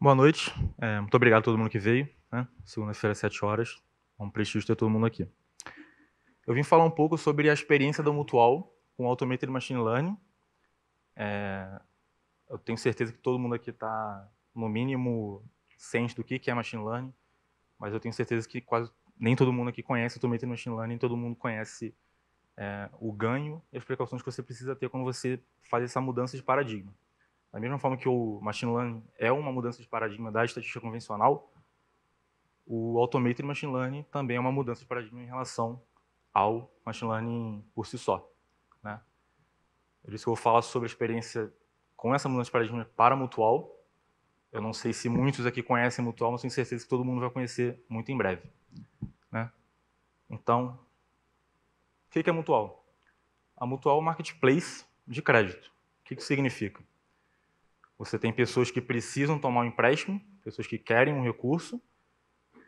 Boa noite. Muito obrigado a todo mundo que veio, né? Segunda-feira, às 7 horas. É um prestígio ter todo mundo aqui. Eu vim falar um pouco sobre a experiência da Mutual com Automated Machine Learning. Eu tenho certeza que todo mundo aqui está, no mínimo, ciente do que é Machine Learning, mas eu tenho certeza que quase nem todo mundo aqui conhece Automated Machine Learning, todo mundo conhece o ganho e as precauções que você precisa ter quando você faz essa mudança de paradigma. Da mesma forma que o Machine Learning é uma mudança de paradigma da estatística convencional, o Automated Machine Learning também é uma mudança de paradigma em relação ao Machine Learning por si só. Né? Por isso que eu vou falar sobre a experiência com essa mudança de paradigma para a Mutual. Eu não sei se muitos aqui conhecem a Mutual, mas tenho certeza que todo mundo vai conhecer muito em breve. Né? Então, o que é a Mutual? A Mutual é um marketplace de crédito. O que isso significa? Você tem pessoas que precisam tomar um empréstimo, pessoas que querem um recurso,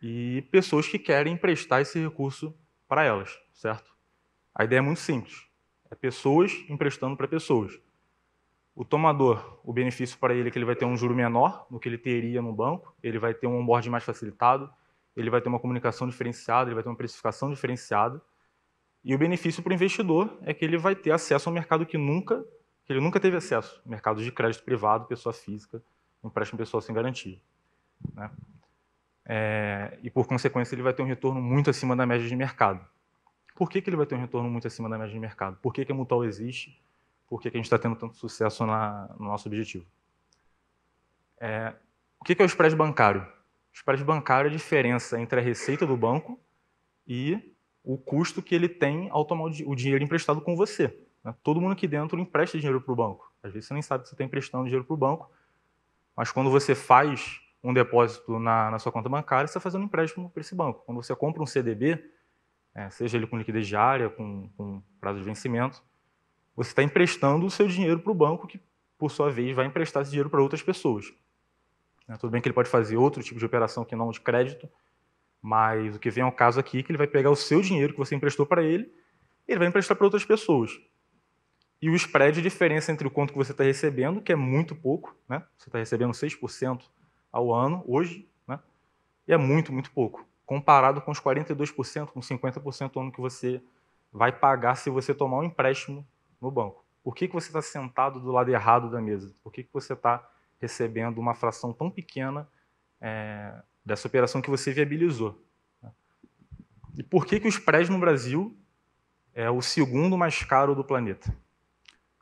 e pessoas que querem emprestar esse recurso para elas, certo? A ideia é muito simples. É pessoas emprestando para pessoas. O tomador, o benefício para ele é que ele vai ter um juro menor do que ele teria no banco, ele vai ter um onboarding mais facilitado, ele vai ter uma comunicação diferenciada, ele vai ter uma precificação diferenciada. E o benefício para o investidor é que ele vai ter acesso ao mercado que ele nunca teve acesso, mercado de crédito privado, pessoa física, empréstimo pessoal sem garantia. Né? E por consequência ele vai ter um retorno muito acima da média de mercado. Por que ele vai ter um retorno muito acima da média de mercado? Por que a Mutual existe? Por que a gente está tendo tanto sucesso no nosso objetivo? O que é o spread bancário? O spread bancário é a diferença entre a receita do banco e o custo que ele tem ao tomar o dinheiro emprestado com você. Todo mundo aqui dentro empresta dinheiro para o banco. Às vezes você nem sabe que você está emprestando dinheiro para o banco, mas quando você faz um depósito na sua conta bancária, você está fazendo um empréstimo para esse banco. Quando você compra um CDB, seja ele com liquidez diária, com prazo de vencimento, você está emprestando o seu dinheiro para o banco, que, por sua vez, vai emprestar esse dinheiro para outras pessoas. Tudo bem que ele pode fazer outro tipo de operação que não de crédito, mas o que vem ao caso aqui é que ele vai pegar o seu dinheiro que você emprestou para ele e ele vai emprestar para outras pessoas. E o spread é a diferença entre o quanto que você está recebendo, que é muito pouco, né? Você está recebendo 6% ao ano hoje, né? E é muito, muito pouco, comparado com os 42%, com 50% ao ano que você vai pagar se você tomar um empréstimo no banco. Por que você está sentado do lado errado da mesa? Por que você está recebendo uma fração tão pequena dessa operação que você viabilizou? E por que o spread no Brasil é o segundo mais caro do planeta?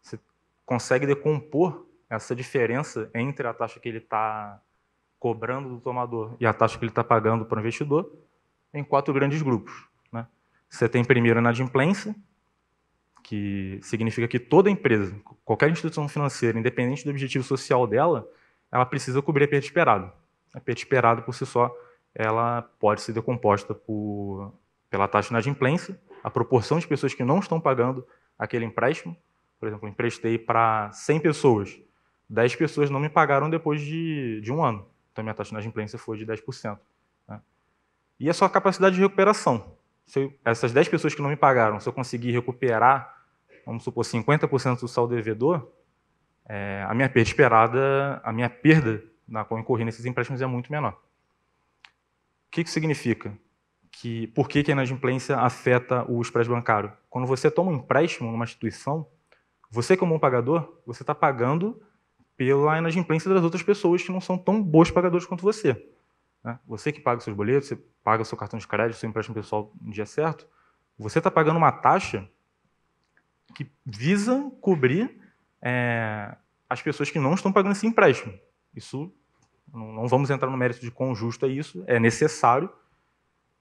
Você consegue decompor essa diferença entre a taxa que ele está cobrando do tomador e a taxa que ele está pagando para o investidor em 4 grandes grupos. Né? Você tem primeiro a inadimplência, que significa que toda empresa, qualquer instituição financeira, independente do objetivo social dela, ela precisa cobrir a perda esperada. A perda esperada, por si só, ela pode ser decomposta pela taxa de inadimplência, a proporção de pessoas que não estão pagando aquele empréstimo. Por exemplo, eu emprestei para 100 pessoas, 10 pessoas não me pagaram depois de um ano. Então, minha taxa de inadimplência foi de 10%. Né? E a sua capacidade de recuperação. Essas 10 pessoas que não me pagaram, se eu conseguir recuperar, vamos supor, 50% do saldo devedor, a minha perda esperada, a minha perda na qual eu incorri nesses empréstimos é muito menor. O que isso significa? Por que a inadimplência afeta o spread bancário? Quando você toma um empréstimo numa instituição, você como um pagador, você está pagando pela inadimplência das outras pessoas que não são tão bons pagadores quanto você. Você que paga os seus boletos, você paga o seu cartão de crédito, seu empréstimo pessoal no dia certo, você está pagando uma taxa que visa cobrir as pessoas que não estão pagando esse empréstimo. Isso, não vamos entrar no mérito de quão justo é isso, é necessário,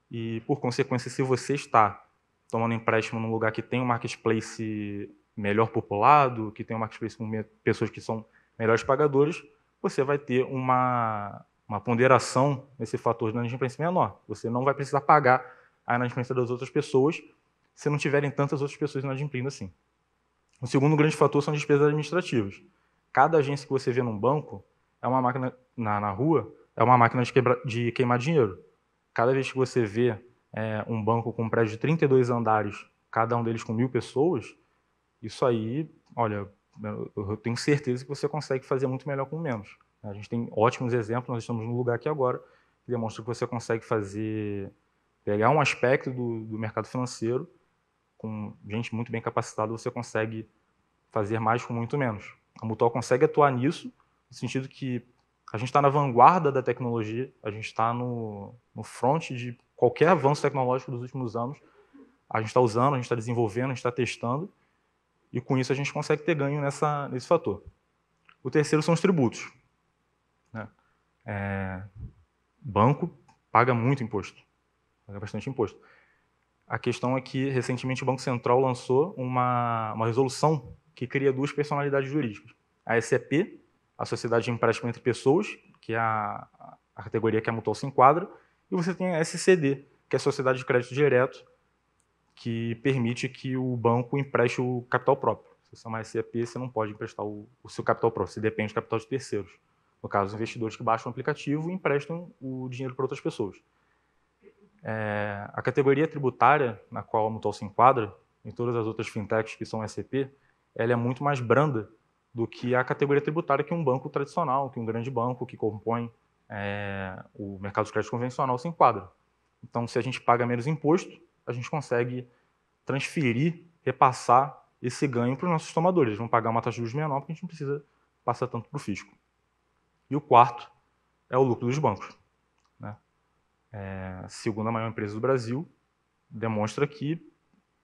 e, por consequência, se você está tomando empréstimo num lugar que tem um marketplace melhor populado, que tem um marketplace com pessoas que são melhores pagadores, você vai ter uma ponderação nesse fator de inadimplência menor. Você não vai precisar pagar a inadimplência das outras pessoas se não tiverem tantas outras pessoas inadimplindo assim. O segundo grande fator são despesas administrativas. Cada agência que você vê num banco é uma máquina na rua, é uma máquina de queimar dinheiro. Cada vez que você vê um banco com um prédio de 32 andares, cada um deles com 1.000 pessoas, isso aí, olha, eu tenho certeza que você consegue fazer muito melhor com menos. A gente tem ótimos exemplos, nós estamos num lugar aqui agora que demonstra que você consegue pegar um aspecto do mercado financeiro, com gente muito bem capacitada, você consegue fazer mais com muito menos. A Mutual consegue atuar nisso, no sentido que a gente está na vanguarda da tecnologia, a gente está no front de qualquer avanço tecnológico dos últimos anos, a gente está usando, a gente está desenvolvendo, a gente está testando, e com isso a gente consegue ter ganho nesse fator. O terceiro são os tributos. Né? Banco paga muito imposto, paga bastante imposto. A questão é que, recentemente, o Banco Central lançou uma resolução que cria duas personalidades jurídicas. A SEP, a Sociedade de Empréstimo Entre Pessoas, que é a categoria que a Mutual se enquadra, e você tem a SCD, que é a Sociedade de Crédito Direto, que permite que o banco empreste o capital próprio. Se você é uma SEP, você não pode emprestar o seu capital próprio, você depende do capital de terceiros. No caso, os investidores que baixam o aplicativo e emprestam o dinheiro para outras pessoas. A categoria tributária na qual a Mutual se enquadra, em todas as outras fintechs que são SCP, ela é muito mais branda do que a categoria tributária que um banco tradicional, que um grande banco que compõe o mercado de crédito convencional se enquadra. Então, se a gente paga menos imposto, a gente consegue transferir, repassar esse ganho para os nossos tomadores. Eles vão pagar uma taxa de juros menor porque a gente não precisa passar tanto para o fisco. E o quarto é o lucro dos bancos. A segunda maior empresa do Brasil, demonstra que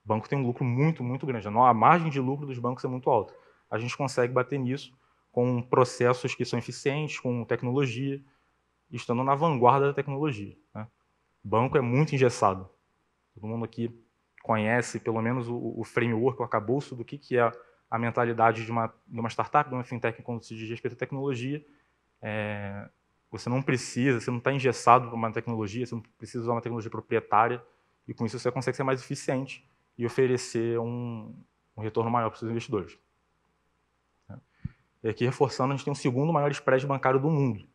o banco tem um lucro muito, muito grande. A margem de lucro dos bancos é muito alta. A gente consegue bater nisso com processos que são eficientes, com tecnologia, estando na vanguarda da tecnologia. Né? O banco é muito engessado. Todo mundo aqui conhece, pelo menos, o framework, o arcabouço do que é a mentalidade de uma startup, de uma fintech, quando se diz respeito à tecnologia. Você não precisa, você não está engessado por uma tecnologia, você não precisa usar uma tecnologia proprietária, e com isso você consegue ser mais eficiente e oferecer um retorno maior para os seus investidores. E aqui, reforçando, a gente tem o segundo maior spread bancário do mundo.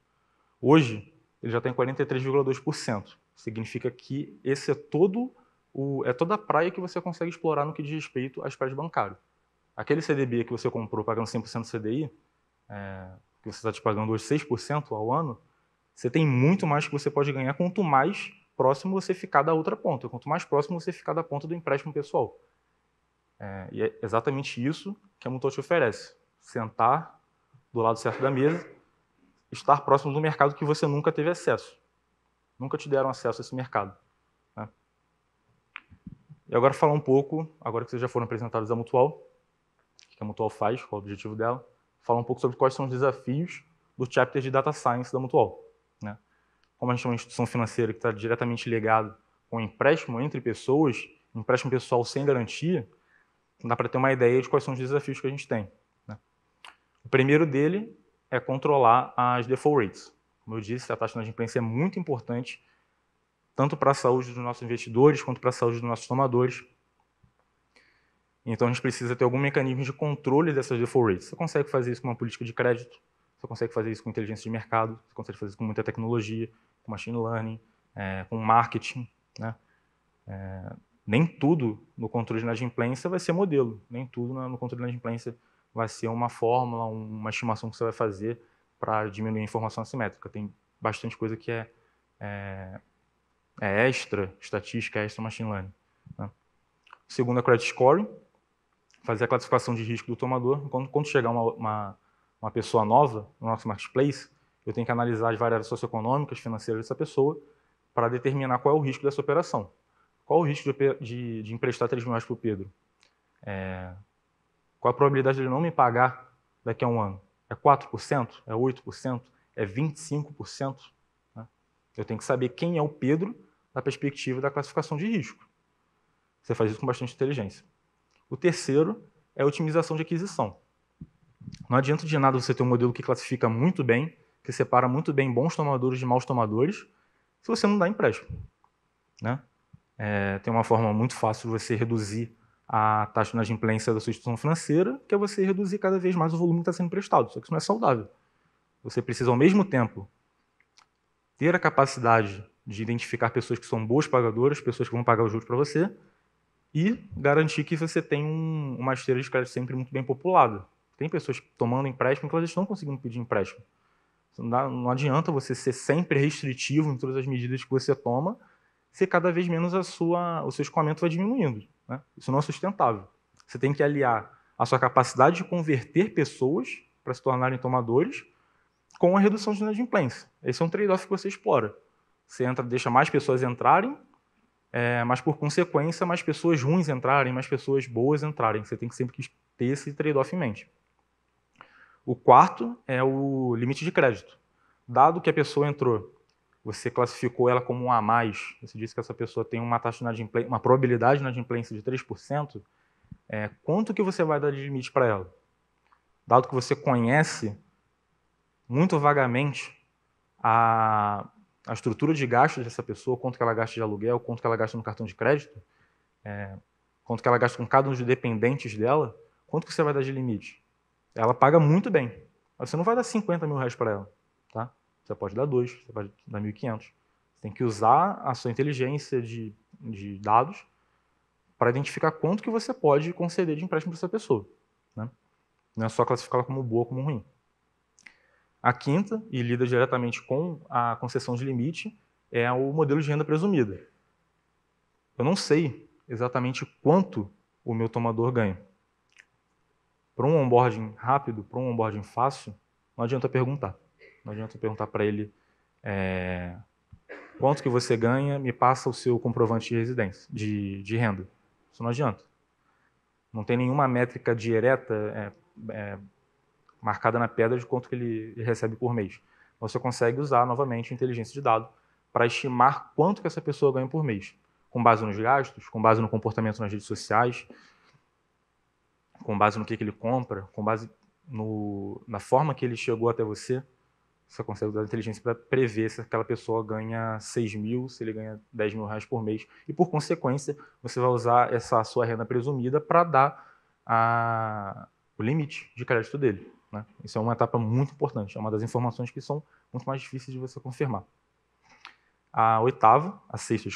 Hoje, ele já está em 43,2%. Significa que esse é toda a praia que você consegue explorar no que diz respeito a spread bancário. Aquele CDB que você comprou pagando 100% do CDI, que você está te pagando hoje 6% ao ano, você tem muito mais que você pode ganhar quanto mais próximo você ficar da outra ponta, quanto mais próximo você ficar da ponta do empréstimo pessoal. E é exatamente isso que a Mutual te oferece. Sentar do lado certo da mesa, estar próximo do mercado que você nunca teve acesso. Nunca te deram acesso a esse mercado. Né? E agora falar um pouco, agora que vocês já foram apresentados a Mutual, o que a Mutual faz, qual é o objetivo dela, falar um pouco sobre quais são os desafios do chapter de Data Science da Mutual. Né? Como a gente é uma instituição financeira que está diretamente ligada com empréstimo entre pessoas, empréstimo pessoal sem garantia, dá para ter uma ideia de quais são os desafios que a gente tem. Né? O primeiro dele é controlar as default rates. Como eu disse, a taxa de inadimplência é muito importante, tanto para a saúde dos nossos investidores, quanto para a saúde dos nossos tomadores. Então, a gente precisa ter algum mecanismo de controle dessas default rates. Você consegue fazer isso com uma política de crédito, você consegue fazer isso com inteligência de mercado, você consegue fazer isso com muita tecnologia, com machine learning, com marketing. Né? Nem tudo no controle de inadimplência vai ser modelo, nem tudo no controle de inadimplência vai ser uma fórmula, uma estimação que você vai fazer para diminuir a informação assimétrica. Tem bastante coisa que é extra estatística, extra machine learning. Né? O segundo é credit scoring, fazer a classificação de risco do tomador. Quando chegar uma pessoa nova no nosso marketplace, eu tenho que analisar as variáveis socioeconômicas, financeiras dessa pessoa para determinar qual é o risco dessa operação. Qual o risco de emprestar 3 mil reais para o Pedro? Qual a probabilidade de ele não me pagar daqui a um ano? É 4%? É 8%? É 25%? Né? Eu tenho que saber quem é o Pedro da perspectiva da classificação de risco. Você faz isso com bastante inteligência. O terceiro é a otimização de aquisição. Não adianta de nada você ter um modelo que classifica muito bem, que separa muito bem bons tomadores de maus tomadores, se você não dá empréstimo. Né? Tem uma forma muito fácil de você reduzir a taxa de inadimplência da sua instituição financeira, que é você reduzir cada vez mais o volume que está sendo emprestado. Só que isso não é saudável. Você precisa, ao mesmo tempo, ter a capacidade de identificar pessoas que são boas pagadoras, pessoas que vão pagar os juros para você, e garantir que você tem uma esteira de crédito sempre muito bem populada. Tem pessoas tomando empréstimo que elas estão conseguindo pedir empréstimo. Não adianta você ser sempre restritivo em todas as medidas que você toma, se cada vez menos o seu escoamento vai diminuindo, né? Isso não é sustentável. Você tem que aliar a sua capacidade de converter pessoas para se tornarem tomadores com a redução de inadimplência. Esse é um trade-off que você explora. Você deixa mais pessoas entrarem, mas por consequência, mais pessoas ruins entrarem, mais pessoas boas entrarem. Você tem que sempre ter esse trade-off em mente. O quarto é o limite de crédito. Dado que a pessoa entrou, você classificou ela como um A+, você disse que essa pessoa tem uma taxa de inadimplência, uma probabilidade de inadimplência de 3%, quanto que você vai dar de limite para ela? Dado que você conhece muito vagamente a estrutura de gastos dessa pessoa, quanto que ela gasta de aluguel, quanto que ela gasta no cartão de crédito, quanto que ela gasta com cada um dos dependentes dela, quanto que você vai dar de limite? Ela paga muito bem. Você não vai dar 50 mil reais para ela. Tá? Você pode dar 2, você pode dar 1.500. Você tem que usar a sua inteligência de dados para identificar quanto que você pode conceder de empréstimo para essa pessoa. Né? Não é só classificá-la como boa ou como ruim. A quinta, e lida diretamente com a concessão de limite, é o modelo de renda presumida. Eu não sei exatamente quanto o meu tomador ganha. Para um onboarding rápido, para um onboarding fácil, não adianta perguntar. Não adianta perguntar para ele quanto que você ganha, me passa o seu comprovante de residência, de renda. Isso não adianta. Não tem nenhuma métrica direta marcada na pedra de quanto que ele recebe por mês. Você consegue usar novamente a inteligência de dados para estimar quanto que essa pessoa ganha por mês, com base nos gastos, com base no comportamento nas redes sociais, com base no que ele compra, com base na forma que ele chegou até você. Você consegue usar a inteligência para prever se aquela pessoa ganha 6 mil, se ele ganha 10 mil reais por mês. E, por consequência, você vai usar essa sua renda presumida para dar o limite de crédito dele. Né? Isso é uma etapa muito importante. É uma das informações que são muito mais difíceis de você confirmar. A sexta,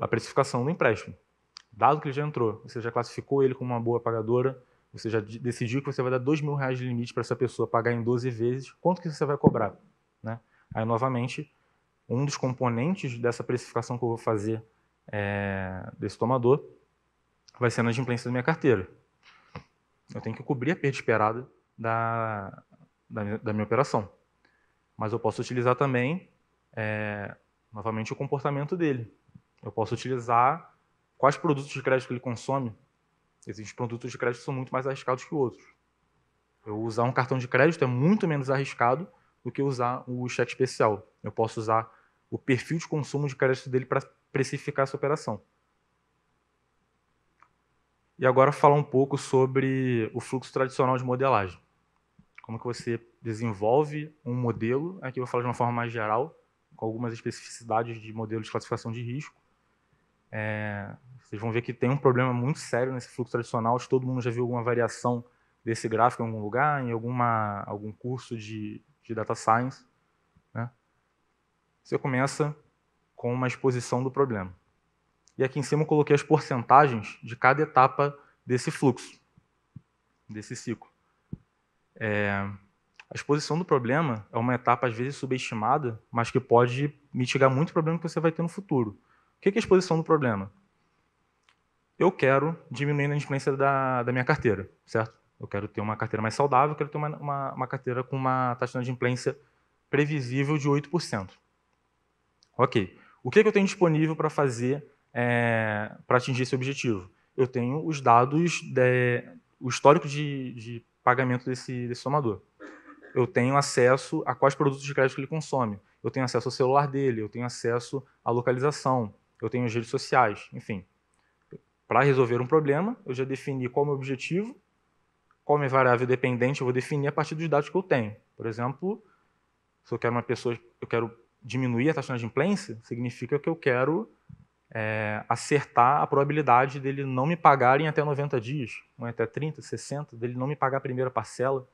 a precificação do empréstimo. Dado que ele já entrou, você já classificou ele como uma boa pagadora, você já decidiu que você vai dar 2 mil reais de limite para essa pessoa pagar em 12 vezes, quanto que você vai cobrar? Né? Aí, novamente, um dos componentes dessa precificação que eu vou fazer desse tomador vai ser a inadimplência da minha carteira. Eu tenho que cobrir a perda esperada da minha operação. Mas eu posso utilizar também, novamente, o comportamento dele. Eu posso utilizar quais produtos de crédito que ele consome. Existem produtos de crédito que são muito mais arriscados que outros. Eu usar um cartão de crédito é muito menos arriscado do que usar o cheque especial. Eu posso usar o perfil de consumo de crédito dele para precificar essa operação. E agora falar um pouco sobre o fluxo tradicional de modelagem. Como que você desenvolve um modelo, aqui eu vou falar de uma forma mais geral, com algumas especificidades de modelo de classificação de risco. Vocês vão ver que tem um problema muito sério nesse fluxo tradicional. Acho que todo mundo já viu alguma variação desse gráfico em algum lugar, em algum curso de Data Science. Né? Você começa com uma exposição do problema. E aqui em cima eu coloquei as porcentagens de cada etapa desse fluxo, desse ciclo. A exposição do problema é uma etapa, às vezes, subestimada, mas que pode mitigar muito o problema que você vai ter no futuro. O que é a exposição do problema? Eu quero diminuir a inadimplência da minha carteira, certo? Eu quero ter uma carteira mais saudável, eu quero ter uma carteira com uma taxa de inadimplência previsível de 8%. Ok. O que eu tenho disponível para fazer para atingir esse objetivo? Eu tenho os dados, o histórico de pagamento desse somador. Eu tenho acesso a quais produtos de crédito que ele consome. Eu tenho acesso ao celular dele, eu tenho acesso à localização, eu tenho as redes sociais, enfim. Para resolver um problema, eu já defini qual é o meu objetivo, qual é a minha variável dependente, eu vou definir a partir dos dados que eu tenho. Por exemplo, se eu quero diminuir a taxa de inadimplência, significa que eu quero acertar a probabilidade dele não me pagar em até 90 dias, ou até 30, 60, dele não me pagar a primeira parcela,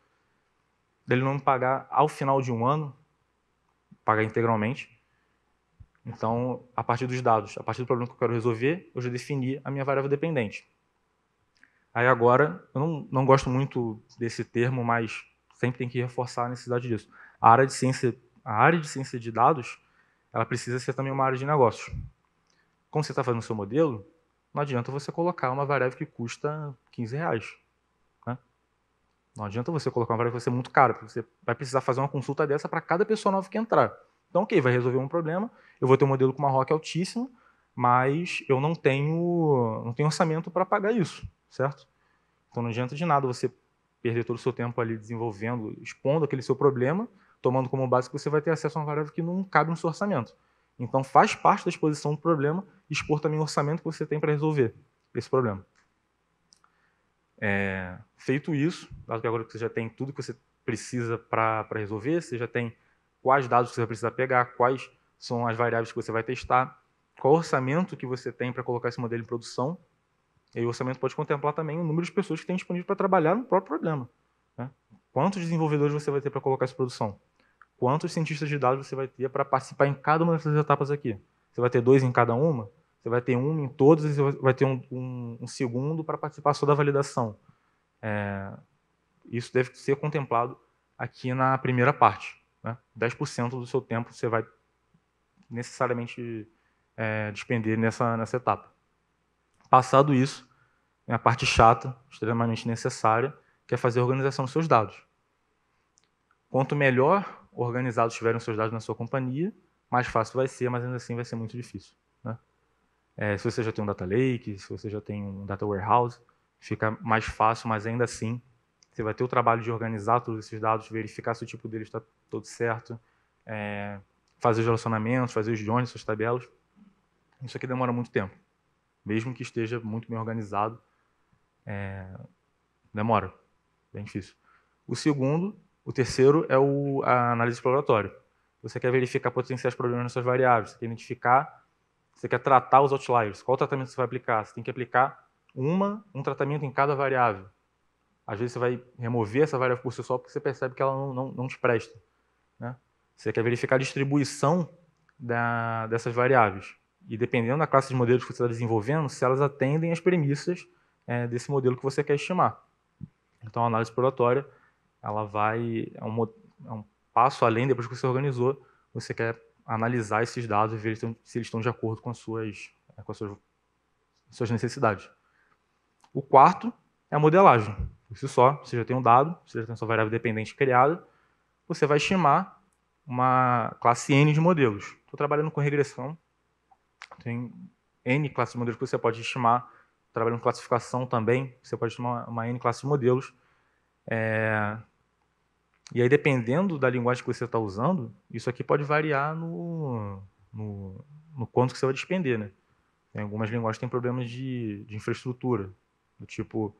dele não me pagar ao final de um ano, pagar integralmente. Então, a partir dos dados, a partir do problema que eu quero resolver, eu já defini a minha variável dependente. Aí agora, eu não gosto muito desse termo, mas sempre tem que reforçar a necessidade disso. a área de ciência de dados, ela precisa ser também uma área de negócios. Quando você está fazendo o seu modelo, não adianta você colocar uma variável que custa R$15. Né? Não adianta você colocar uma variável que vai ser muito cara, porque você vai precisar fazer uma consulta dessa para cada pessoa nova que entrar. Então, ok, vai resolver um problema, eu vou ter um modelo com uma ROC altíssima, mas eu não tenho orçamento para pagar isso, certo? Então não adianta de nada você perder todo o seu tempo ali desenvolvendo, expondo aquele seu problema, tomando como base que você vai ter acesso a uma variável que não cabe no seu orçamento. Então faz parte da exposição do problema expor também o orçamento que você tem para resolver esse problema. Feito isso, dado que agora você já tem tudo que você precisa para resolver, você já tem quais dados que você vai precisar pegar, quais são as variáveis que você vai testar, qual orçamento que você tem para colocar esse modelo em produção. E aí o orçamento pode contemplar também o número de pessoas que tem disponível para trabalhar no próprio problema. Né? Quantos desenvolvedores você vai ter para colocar essa produção? Quantos cientistas de dados você vai ter para participar em cada uma dessas etapas aqui? Você vai ter 2 em cada uma? Você vai ter um em todas e você vai ter um segundo para participar só da validação. Isso deve ser contemplado aqui na primeira parte. Né? 10% do seu tempo você vai necessariamente despender nessa etapa. Passado isso, a parte chata, extremamente necessária, que é fazer a organização dos seus dados. Quanto melhor organizados estiverem os seus dados na sua companhia, mais fácil vai ser, mas ainda assim vai ser muito difícil. Né? Se você já tem um data lake, se você já tem um data warehouse, fica mais fácil, mas ainda assim você vai ter o trabalho de organizar todos esses dados, verificar se o tipo deles está todo certo, fazer os relacionamentos, fazer os joins, suas tabelas. Isso aqui demora muito tempo. Mesmo que esteja muito bem organizado, demora, bem difícil. O terceiro é a análise exploratória. Você quer verificar potenciais problemas nas suas variáveis, você quer identificar, você quer tratar os outliers. Qual tratamento você vai aplicar? Você tem que aplicar um tratamento em cada variável. Às vezes você vai remover essa variável por si só porque você percebe que ela não te presta. Né? Você quer verificar a distribuição dessas variáveis. E dependendo da classe de modelos que você está desenvolvendo, se elas atendem às premissas desse modelo que você quer estimar. Então, a análise exploratória ela é um passo além, depois que você organizou, você quer analisar esses dados e ver se eles estão de acordo com as suas necessidades. O quarto é a modelagem. Por si só, você já tem um dado, você já tem a sua variável dependente criada, você vai estimar uma classe N de modelos. Estou trabalhando com regressão, tem N classes de modelos que você pode estimar, trabalhando com classificação também, você pode estimar uma N classe de modelos. E aí, dependendo da linguagem que você está usando, isso aqui pode variar no quanto que você vai despender. Né? Tem algumas linguagens que têm problemas de infraestrutura, do tipo,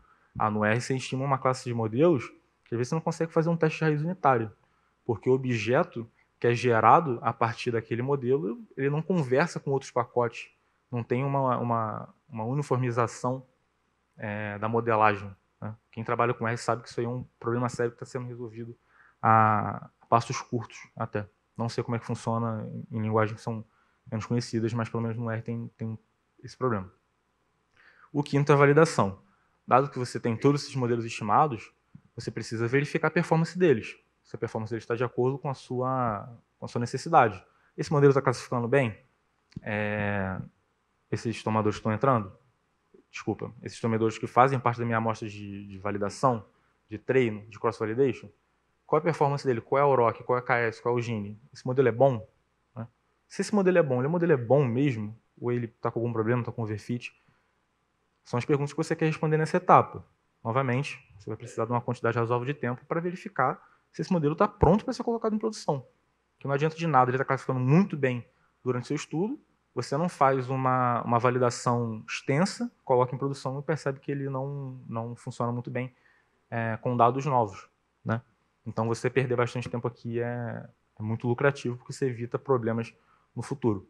no R você estima uma classe de modelos que às vezes você não consegue fazer um teste de raiz unitário, porque o objeto que é gerado a partir daquele modelo, ele não conversa com outros pacotes, não tem uma uniformização da modelagem. Né? Quem trabalha com R sabe que isso aí é um problema sério que está sendo resolvido a passos curtos até. Não sei como é que funciona em linguagens que são menos conhecidas, mas pelo menos no R tem esse problema. O quinto é a validação. Dado que você tem todos esses modelos estimados, você precisa verificar a performance deles. Se a performance deles está de acordo com a sua necessidade. Esse modelo está classificando bem? Esses tomadores estão entrando? Desculpa, esses tomadores que fazem parte da minha amostra de validação, de treino, de cross-validation, qual é a performance dele? Qual é o ROC? Qual é a KS? Qual é o Gini? Esse modelo é bom? Né? Se esse modelo é bom, modelo é bom mesmo? Ou ele está com algum problema, está com overfit? São as perguntas que você quer responder nessa etapa. Novamente, você vai precisar de uma quantidade razoável de tempo para verificar se esse modelo está pronto para ser colocado em produção. Que não adianta de nada, ele está classificando muito bem durante o seu estudo, você não faz uma validação extensa, coloca em produção e percebe que ele não funciona muito bem com dados novos. Né? Então, você perder bastante tempo aqui é muito lucrativo, porque você evita problemas no futuro.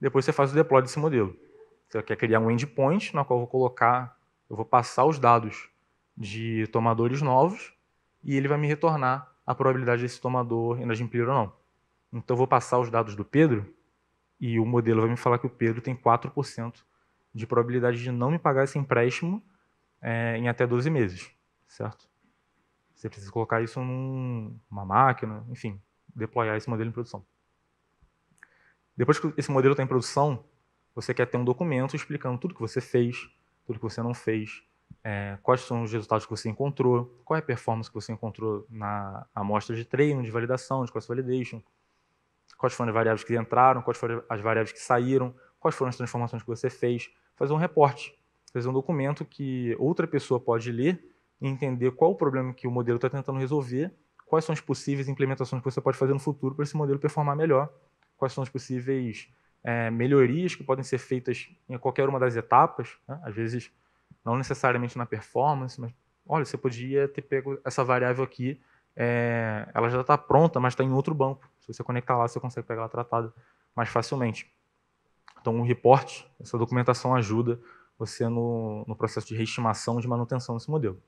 Depois você faz o deploy desse modelo. Você quer criar um endpoint, na qual eu vou passar os dados de tomadores novos e ele vai me retornar a probabilidade desse tomador inadimplir ou não. Então, eu vou passar os dados do Pedro e o modelo vai me falar que o Pedro tem 4% de probabilidade de não me pagar esse empréstimo em até 12 meses. Certo? Você precisa colocar isso numa máquina, enfim, deployar esse modelo em produção. Depois que esse modelo está em produção, você quer ter um documento explicando tudo que você fez, tudo que você não fez, quais são os resultados que você encontrou, qual é a performance que você encontrou na amostra de treino, de validação, de cross-validation, quais foram as variáveis que entraram, quais foram as variáveis que saíram, quais foram as transformações que você fez, fazer um reporte, fazer um documento que outra pessoa pode ler e entender qual o problema que o modelo está tentando resolver, quais são as possíveis implementações que você pode fazer no futuro para esse modelo performar melhor, quais são as possíveis melhorias que podem ser feitas em qualquer uma das etapas, né? Às vezes não necessariamente na performance, mas olha, você podia ter pego essa variável aqui, ela já está pronta, mas está em outro banco. Se você conectar lá, você consegue pegar ela tratada mais facilmente. Então, o report, essa documentação ajuda você no processo de reestimação, de manutenção desse modelo.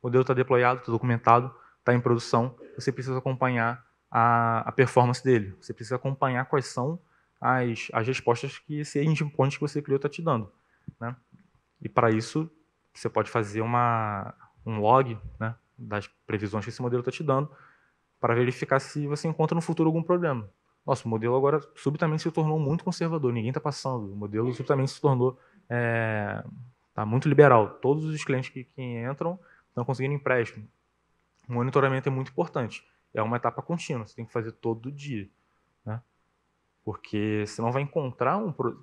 O modelo está deployado, está documentado, está em produção, você precisa acompanhar a performance dele. Você precisa acompanhar quais são as respostas que esse endpoint que você criou está te dando, né? E para isso, você pode fazer um log, né, das previsões que esse modelo está te dando para verificar se você encontra no futuro algum problema. Nossa, o modelo agora subitamente se tornou muito conservador, ninguém está passando. O modelo subitamente se tornou tá muito liberal. Todos os clientes que entram estão conseguindo empréstimo. O monitoramento é muito importante. É uma etapa contínua, você tem que fazer todo dia, né? Porque senão vai encontrar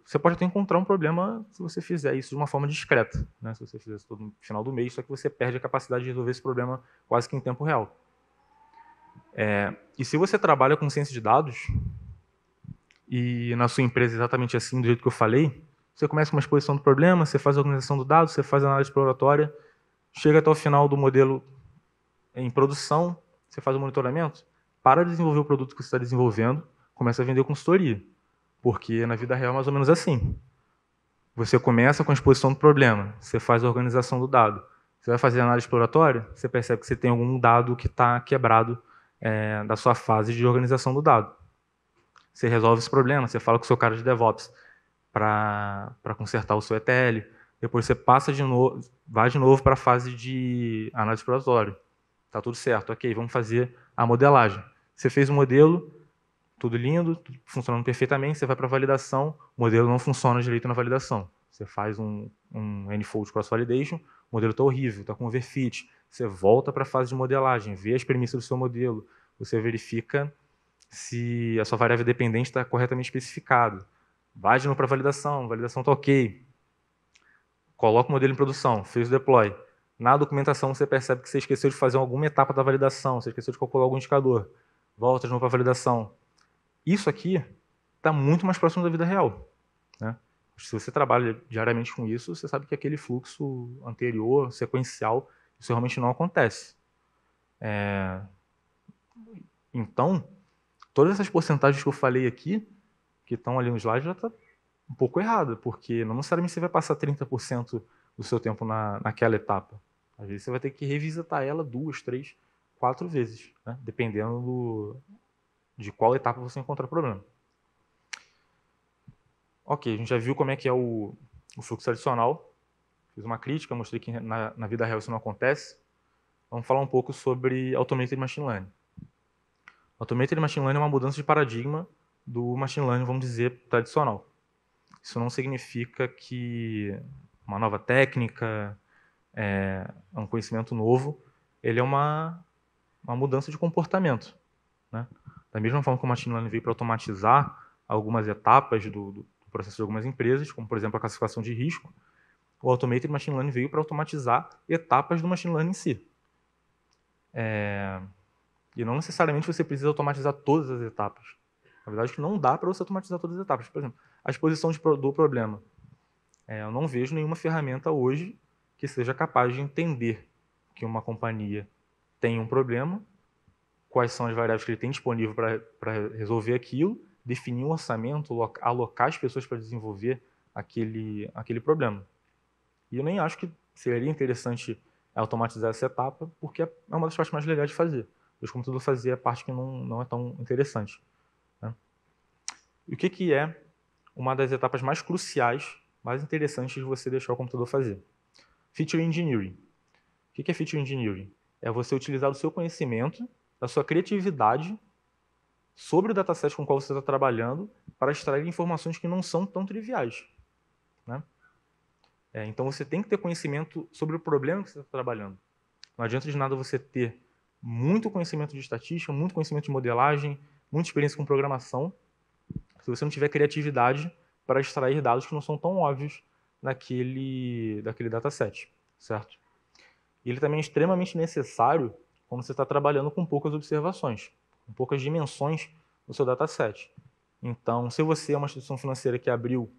você pode até encontrar um problema se você fizer isso de uma forma discreta, né? Se você fizer isso todo no final do mês, só que você perde a capacidade de resolver esse problema quase que em tempo real. E se você trabalha com ciência de dados, e na sua empresa exatamente assim, do jeito que eu falei, você começa com uma exposição do problema, você faz a organização do dado, você faz a análise exploratória, chega até o final do modelo em produção, você faz o monitoramento, para de desenvolver o produto que você está desenvolvendo, começa a vender consultoria. Porque na vida real é mais ou menos assim. Você começa com a exposição do problema, você faz a organização do dado. Você vai fazer a análise exploratória, você percebe que você tem algum dado que está quebrado da sua fase de organização do dado. Você resolve esse problema, você fala com o seu cara de DevOps para consertar o seu ETL, depois você passa de novo, vai de novo para a fase de análise exploratória. Está tudo certo, ok, vamos fazer a modelagem. Você fez o modelo, tudo lindo, tudo funcionando perfeitamente, você vai para a validação, o modelo não funciona direito na validação. Você faz um N-fold cross-validation, o modelo está horrível, está com overfit. Você volta para a fase de modelagem, vê as premissas do seu modelo, você verifica se a sua variável dependente está corretamente especificada. Vai de novo para a validação está ok. Coloca o modelo em produção, fez o deploy. Na documentação você percebe que você esqueceu de fazer alguma etapa da validação, você esqueceu de calcular algum indicador. Volta de novo para a validação. Isso aqui está muito mais próximo da vida real, né? Se você trabalha diariamente com isso, você sabe que aquele fluxo anterior, sequencial, isso realmente não acontece. Então, todas essas porcentagens que eu falei aqui, que estão ali no slide, já está um pouco errada, porque não necessariamente você vai passar 30% do seu tempo naquela etapa. Às vezes você vai ter que revisitar ela 2, 3, 4 vezes, né? Dependendo de qual etapa você encontrar problema. Ok, a gente já viu como é que é o fluxo tradicional. Fiz uma crítica, mostrei que na vida real isso não acontece. Vamos falar um pouco sobre Automated Machine Learning. Automated Machine Learning é uma mudança de paradigma do Machine Learning, vamos dizer, tradicional. Isso não significa que uma nova técnica, um conhecimento novo, ele é uma mudança de comportamento, né? Da mesma forma que o Machine Learning veio para automatizar algumas etapas do processo de algumas empresas, como, por exemplo, a classificação de risco, o Automated Machine Learning veio para automatizar etapas do Machine Learning em si. E não necessariamente você precisa automatizar todas as etapas. Na verdade, não dá para você automatizar todas as etapas. Por exemplo, a exposição do problema. Eu não vejo nenhuma ferramenta hoje que seja capaz de entender que uma companhia tem um problema, quais são as variáveis que ele tem disponível para resolver aquilo, definir um orçamento, alocar as pessoas para desenvolver aquele problema. E eu nem acho que seria interessante automatizar essa etapa, porque é uma das partes mais legais de fazer. O computador fazer a parte que não é tão interessante, né? E o que é uma das etapas mais cruciais, mais interessantes de você deixar o computador fazer? Feature Engineering. O que é Feature Engineering? é você utilizar o seu conhecimento, a sua criatividade sobre o dataset com o qual você está trabalhando para extrair informações que não são tão triviais, né? Então você tem que ter conhecimento sobre o problema que você está trabalhando. Não adianta de nada você ter muito conhecimento de estatística, muito conhecimento de modelagem, muita experiência com programação, se você não tiver criatividade para extrair dados que não são tão óbvios daquele dataset, certo? E ele também é extremamente necessário quando você está trabalhando com poucas observações, com poucas dimensões no seu dataset. Então, se você é uma instituição financeira que abriu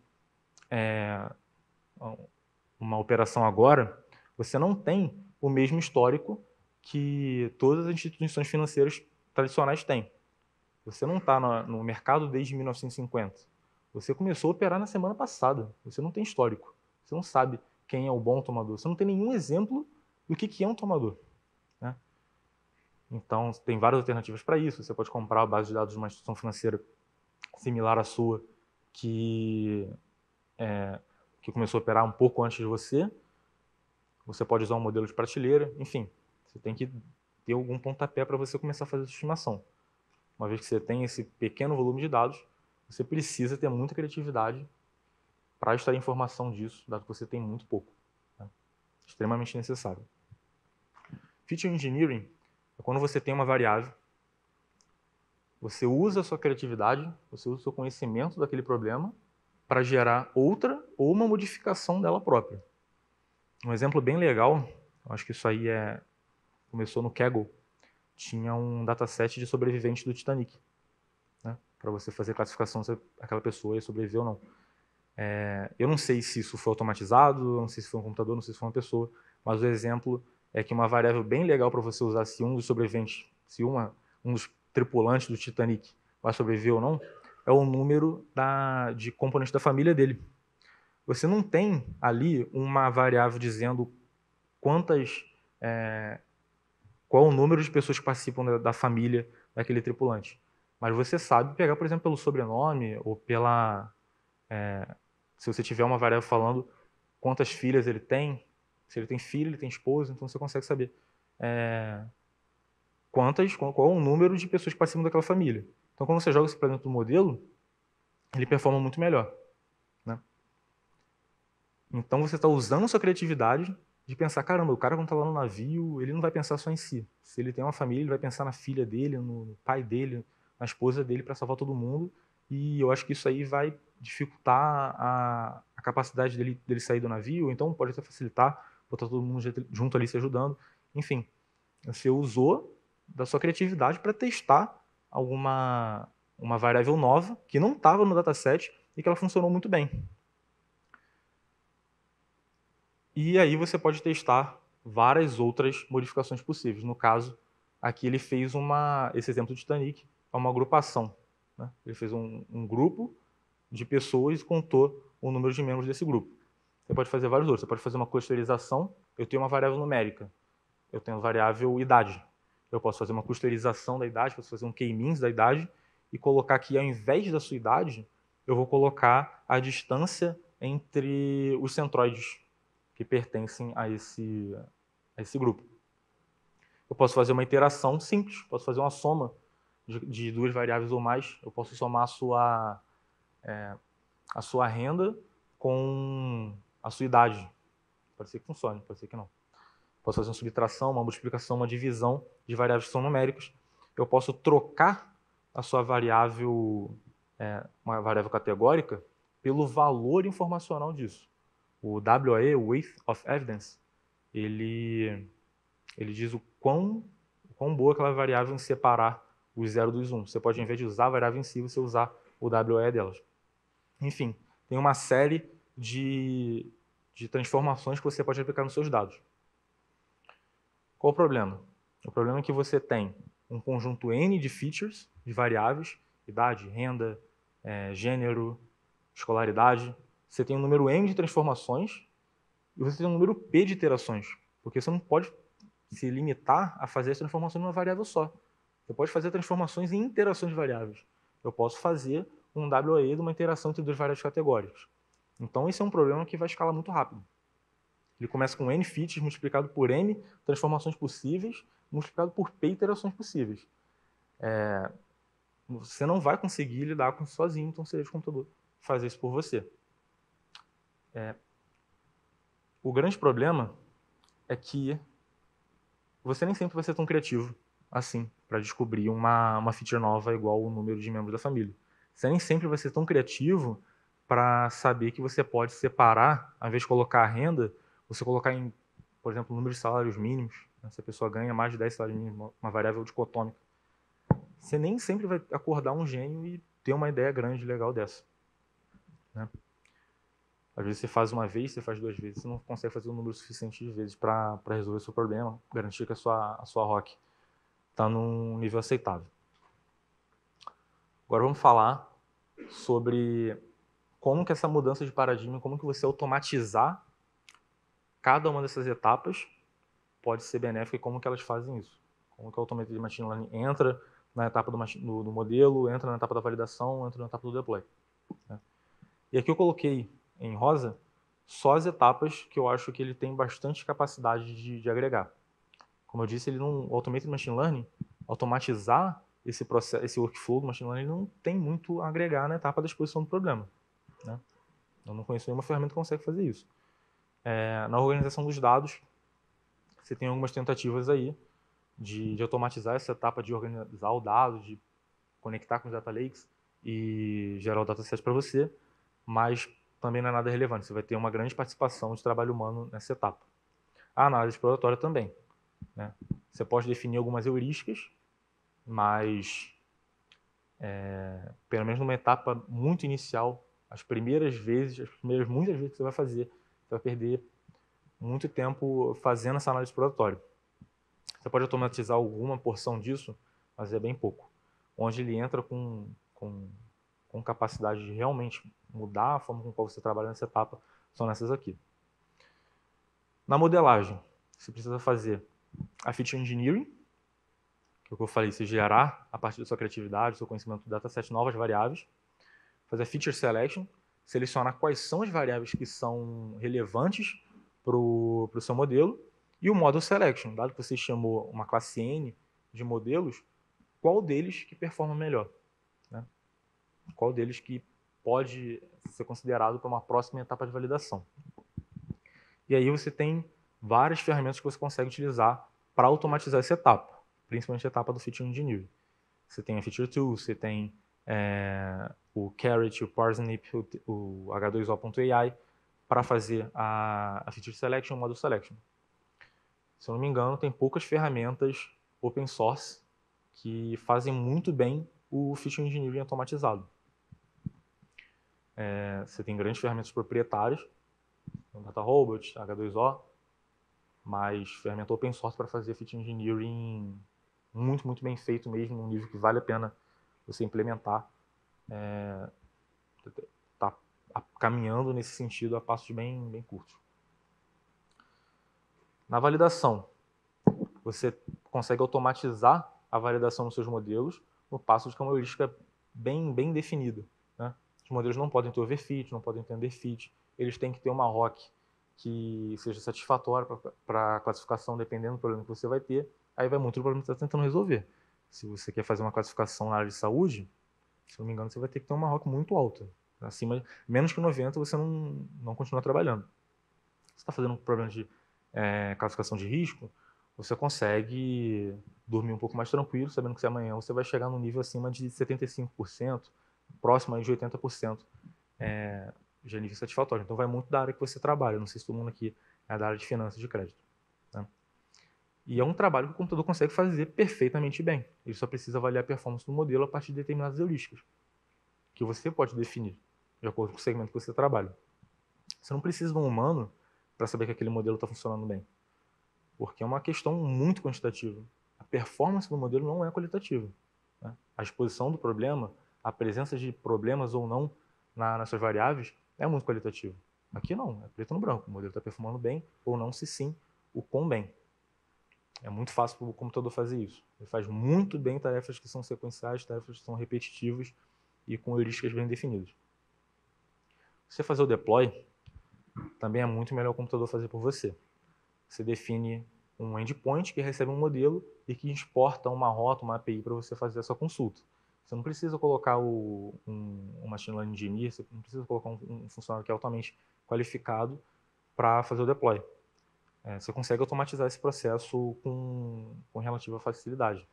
uma operação agora, você não tem o mesmo histórico que todas as instituições financeiras tradicionais têm. Você não está no mercado desde 1950. Você começou a operar na semana passada. Você não tem histórico. Você não sabe quem é o bom tomador. Você não tem nenhum exemplo do que é um tomador, né? Então, tem várias alternativas para isso. Você pode comprar a base de dados de uma instituição financeira similar à sua, que começou a operar um pouco antes de você. Você pode usar um modelo de prateleira. Enfim, você tem que ter algum pontapé para você começar a fazer essa estimação. Uma vez que você tem esse pequeno volume de dados, você precisa ter muita criatividade para extrair informação disso, dado que você tem muito pouco, né? Extremamente necessário. Feature Engineering é quando você tem uma variável, você usa a sua criatividade, você usa o seu conhecimento daquele problema para gerar outra ou uma modificação dela própria. Um exemplo bem legal, acho que isso aí começou no Kaggle, tinha um dataset de sobreviventes do Titanic, né, para você fazer classificação se aquela pessoa ia sobreviver ou não. Eu não sei se isso foi automatizado, não sei se foi um computador, não sei se foi uma pessoa, mas o exemplo é que uma variável bem legal para você usar se um dos sobreviventes, se um dos tripulantes do Titanic vai sobreviver ou não, é o número de componentes da família dele. Você não tem ali uma variável dizendo qual o número de pessoas que participam da família daquele tripulante. Mas você sabe pegar, por exemplo, pelo sobrenome ou se você tiver uma variável falando quantas filhas ele tem, se ele tem filho, ele tem esposa, então você consegue saber qual é o número de pessoas que participam daquela família. Então, quando você joga isso para dentro do modelo, ele performa muito melhor, né? Então, você está usando sua criatividade de pensar, caramba, o cara quando está lá no navio, ele não vai pensar só em si. Se ele tem uma família, ele vai pensar na filha dele, no pai dele, na esposa dele para salvar todo mundo. E eu acho que isso aí vai dificultar a capacidade dele sair do navio, então pode até facilitar, botar todo mundo junto ali se ajudando. Enfim, você usou da sua criatividade para testar uma variável nova que não estava no dataset e que ela funcionou muito bem. E aí você pode testar várias outras modificações possíveis. No caso, aqui ele fez esse exemplo do Titanic, é uma agrupação, né? Ele fez um grupo de pessoas e contou o número de membros desse grupo. Você pode fazer vários outros. Você pode fazer uma clusterização. Eu tenho uma variável numérica. Eu tenho a variável idade. Eu posso fazer uma clusterização da idade, posso fazer um k-means da idade e colocar aqui, ao invés da sua idade, eu vou colocar a distância entre os centroides que pertencem a esse grupo. Eu posso fazer uma iteração simples, posso fazer uma soma de duas variáveis ou mais. Eu posso somar a sua renda com a sua idade. Pode ser que funcione, pode ser que não. Posso fazer uma subtração, uma multiplicação, uma divisão de variáveis que são numéricas. Eu posso trocar a sua variável, uma variável categórica, pelo valor informacional disso. O WOE, o Weight of Evidence, ele diz o quão boa aquela variável em separar os 0 dos 1. Você pode, ao invés de usar a variável em si, você usar o WOE delas. Enfim, tem uma série de transformações que você pode aplicar nos seus dados. Qual o problema? O problema é que você tem um conjunto N de features, de variáveis, idade, renda, gênero, escolaridade. Você tem um número M de transformações e você tem um número P de iterações, porque você não pode se limitar a fazer as transformações numa variável só. Você pode fazer transformações em interações de variáveis. Eu posso fazer um WOE de uma interação entre duas variáveis categóricas. Então, esse é um problema que vai escalar muito rápido. Ele começa com N fits multiplicado por N transformações possíveis, multiplicado por P iterações possíveis. Você não vai conseguir lidar com isso sozinho, então seja o computador fazer isso por você. O grande problema é que você nem sempre vai ser tão criativo assim para descobrir uma feature nova igual o número de membros da família. Você nem sempre vai ser tão criativo para saber que você pode separar, ao invés de colocar a renda, você colocar em, por exemplo, o número de salários mínimos. Né? Se a pessoa ganha mais de 10 salários mínimos, uma variável dicotômica. Você nem sempre vai acordar um gênio e ter uma ideia grande, legal dessa. Né? Às vezes você faz uma vez, você faz 2 vezes, você não consegue fazer um número suficiente de vezes para resolver o seu problema, garantir que a sua ROC está num nível aceitável. Agora vamos falar sobre como que essa mudança de paradigma, como que você automatizar cada uma dessas etapas pode ser benéfica e como que elas fazem isso. Como que o Automated Machine Learning entra na etapa do modelo, entra na etapa da validação, entra na etapa do deploy. Né? E aqui eu coloquei em rosa só as etapas que eu acho que ele tem bastante capacidade de agregar. Como eu disse, o Automated Machine Learning, automatizar esse processo, esse workflow do Machine Learning não tem muito a agregar na etapa da exposição do problema. Né? Eu não conheço nenhuma ferramenta que consegue fazer isso. Na organização dos dados, você tem algumas tentativas aí de automatizar essa etapa de organizar o dado, de conectar com os data lakes e gerar o dataset para você, mas também não é nada relevante. Você vai ter uma grande participação de trabalho humano nessa etapa. A análise exploratória também. Né? Você pode definir algumas heurísticas, mas pelo menos numa etapa muito inicial, as primeiras muitas vezes que você vai fazer, você vai perder muito tempo fazendo essa análise exploratória. Você pode automatizar alguma porção disso, mas é bem pouco. Onde ele entra com capacidade de realmente mudar a forma com qual você trabalha nessa etapa, são nessas aqui. Na modelagem, você precisa fazer a feature engineering, que é o que eu falei, você gerar, a partir da sua criatividade, do seu conhecimento do dataset, novas variáveis. Fazer a feature selection, selecionar quais são as variáveis que são relevantes para o seu modelo. E o model selection, dado que você chamou uma classe N de modelos, qual deles que performa melhor? Né? Qual deles que pode ser considerado para uma próxima etapa de validação? E aí você tem várias ferramentas que você consegue utilizar para automatizar essa etapa, principalmente a etapa do Feature Engineering. Você tem a Feature Tool, você tem o Carrot, o Parsnip, o H2O.ai para fazer a Feature Selection e o Model Selection. Se eu não me engano, tem poucas ferramentas open source que fazem muito bem o Feature Engineering automatizado. Você tem grandes ferramentas proprietárias, DataRobot, H2O, mas ferramenta open source para fazer Feature Engineering muito, muito bem feito mesmo, num nível que vale a pena você implementar. Está caminhando nesse sentido a passos bem, bem curtos. Na validação, você consegue automatizar a validação dos seus modelos no passo de uma heurística bem, bem definida. Né? Os modelos não podem ter overfit, não podem ter underfit, eles têm que ter uma ROC que seja satisfatória para a classificação, dependendo do problema que você vai ter. Aí vai muito do problema que você está tentando resolver. Se você quer fazer uma classificação na área de saúde, se não me engano, você vai ter que ter uma ROC muito alta. Menos que 90 você não continua trabalhando. Se você está fazendo um problema de classificação de risco, você consegue dormir um pouco mais tranquilo, sabendo que amanhã você vai chegar num nível acima de 75%, próximo de 80% de nível satisfatório. Então vai muito da área que você trabalha. Não sei se todo mundo aqui é da área de finanças de crédito. Né? E é um trabalho que o computador consegue fazer perfeitamente bem. Ele só precisa avaliar a performance do modelo a partir de determinadas heurísticas, que você pode definir, de acordo com o segmento que você trabalha. Você não precisa de um humano para saber que aquele modelo está funcionando bem, porque é uma questão muito quantitativa. A performance do modelo não é qualitativa. Né? A exposição do problema, a presença de problemas ou não nas suas variáveis é muito qualitativa. Aqui não, é preto no branco. O modelo está performando bem ou não, se sim, o quão bem. É muito fácil para o computador fazer isso. Ele faz muito bem tarefas que são sequenciais, tarefas que são repetitivas e com heurísticas bem definidas. Você fazer o deploy, também é muito melhor o computador fazer por você. Você define um endpoint que recebe um modelo e que exporta uma rota, uma API para você fazer essa consulta. Você não precisa colocar um Machine Learning Engineer, você não precisa colocar um funcionário que é altamente qualificado para fazer o deploy. Você consegue automatizar esse processo com relativa facilidade.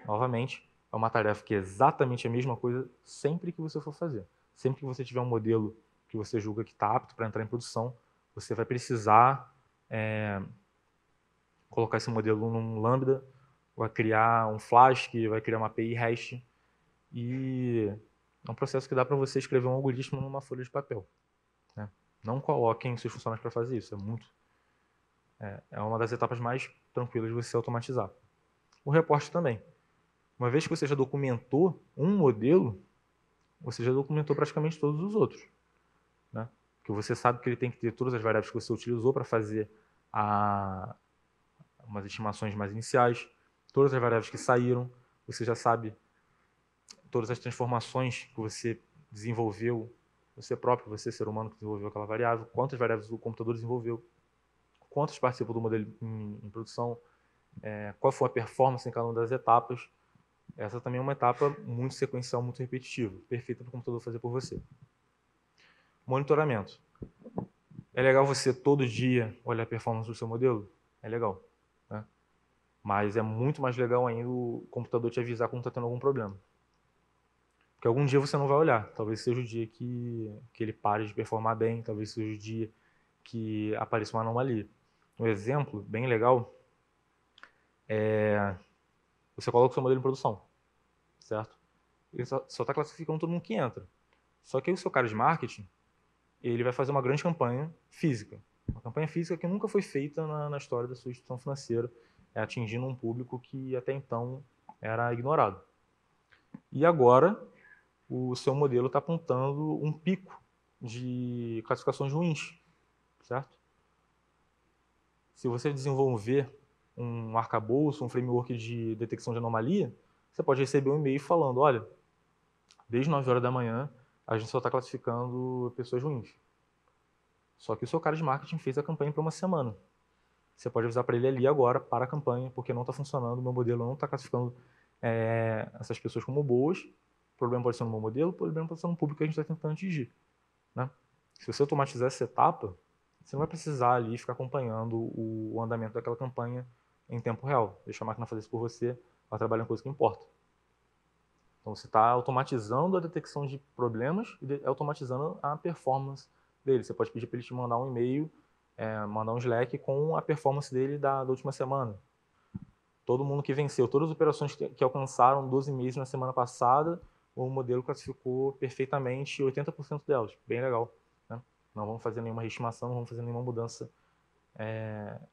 Novamente, é uma tarefa que é exatamente a mesma coisa sempre que você for fazer. Sempre que você tiver um modelo que você julga que está apto para entrar em produção, você vai precisar colocar esse modelo num Lambda, vai criar um Flask, vai criar uma API REST, e é um processo que dá para você escrever um algoritmo numa folha de papel. Né? Não coloquem seus funcionários para fazer isso, é uma das etapas mais tranquilas de você automatizar. O reporte também. Uma vez que você já documentou um modelo, você já documentou praticamente todos os outros. Né? Porque você sabe que ele tem que ter todas as variáveis que você utilizou para fazer umas estimações mais iniciais, todas as variáveis que saíram, você já sabe todas as transformações que você desenvolveu, você próprio, você ser humano que desenvolveu aquela variável, quantas variáveis o computador desenvolveu, quantos participam do modelo em produção, qual foi a performance em cada uma das etapas. Essa também é uma etapa muito sequencial, muito repetitiva, perfeita para o computador fazer por você. Monitoramento. É legal você todo dia olhar a performance do seu modelo? É legal. Né? Mas é muito mais legal ainda o computador te avisar quando está tendo algum problema. Porque algum dia você não vai olhar. Talvez seja o dia que ele pare de performar bem, talvez seja o dia que apareça uma anomalia. Um exemplo bem legal é você coloca o seu modelo em produção, certo? Ele só está classificando todo mundo que entra. Só que aí o seu cara de marketing, ele vai fazer uma grande campanha física. Uma campanha física que nunca foi feita na história da sua instituição financeira, atingindo um público que até então era ignorado. E agora, o seu modelo está apontando um pico de classificações ruins, certo? Se você desenvolver um arcabouço, um framework de detecção de anomalia, você pode receber um e-mail falando, olha, desde 9 horas da manhã, a gente só está classificando pessoas ruins. Só que o seu cara de marketing fez a campanha para uma semana. Você pode avisar para ele ali agora, para a campanha, porque não está funcionando, o meu modelo não está classificando essas pessoas como boas. O problema pode ser no meu modelo, o problema pode ser no público que a gente está tentando atingir. Né? Se você automatizar essa etapa, você não vai precisar ali ficar acompanhando o andamento daquela campanha em tempo real. Deixa a máquina fazer isso por você, vai trabalhar em coisa que importa. Então você está automatizando a detecção de problemas e automatizando a performance dele. Você pode pedir para ele te mandar um e-mail, mandar um Slack com a performance dele da última semana. Todo mundo que venceu, todas as operações que alcançaram 12 meses na semana passada, o modelo classificou perfeitamente 80% delas. Bem legal. Né? Não vamos fazer nenhuma reestimação, não vamos fazer nenhuma mudança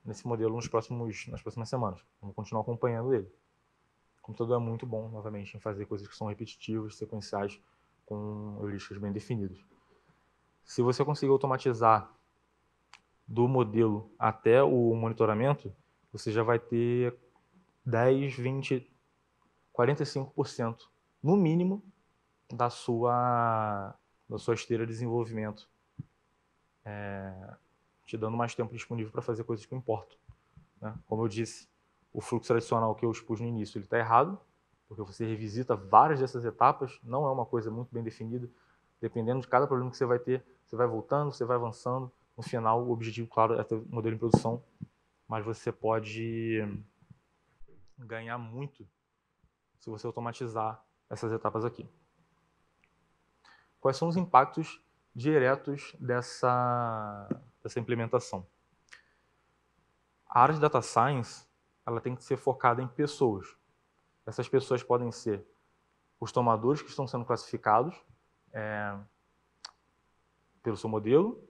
nesse modelo nas próximas semanas. Vamos continuar acompanhando ele. O computador é muito bom, novamente, em fazer coisas que são repetitivas, sequenciais, com heurísticas bem definidas. Se você conseguir automatizar do modelo até o monitoramento, você já vai ter 10, 20, 45% no mínimo da sua esteira de desenvolvimento, te dando mais tempo disponível para fazer coisas que importam. Né? Como eu disse, o fluxo tradicional que eu expus no início está errado, porque você revisita várias dessas etapas, não é uma coisa muito bem definida, dependendo de cada problema que você vai ter, você vai voltando, você vai avançando, no final o objetivo, claro, é ter um modelo em produção, mas você pode ganhar muito se você automatizar essas etapas aqui. Quais são os impactos diretos dessa implementação? A área de Data Science ela tem que ser focada em pessoas. Essas pessoas podem ser os tomadores que estão sendo classificados pelo seu modelo,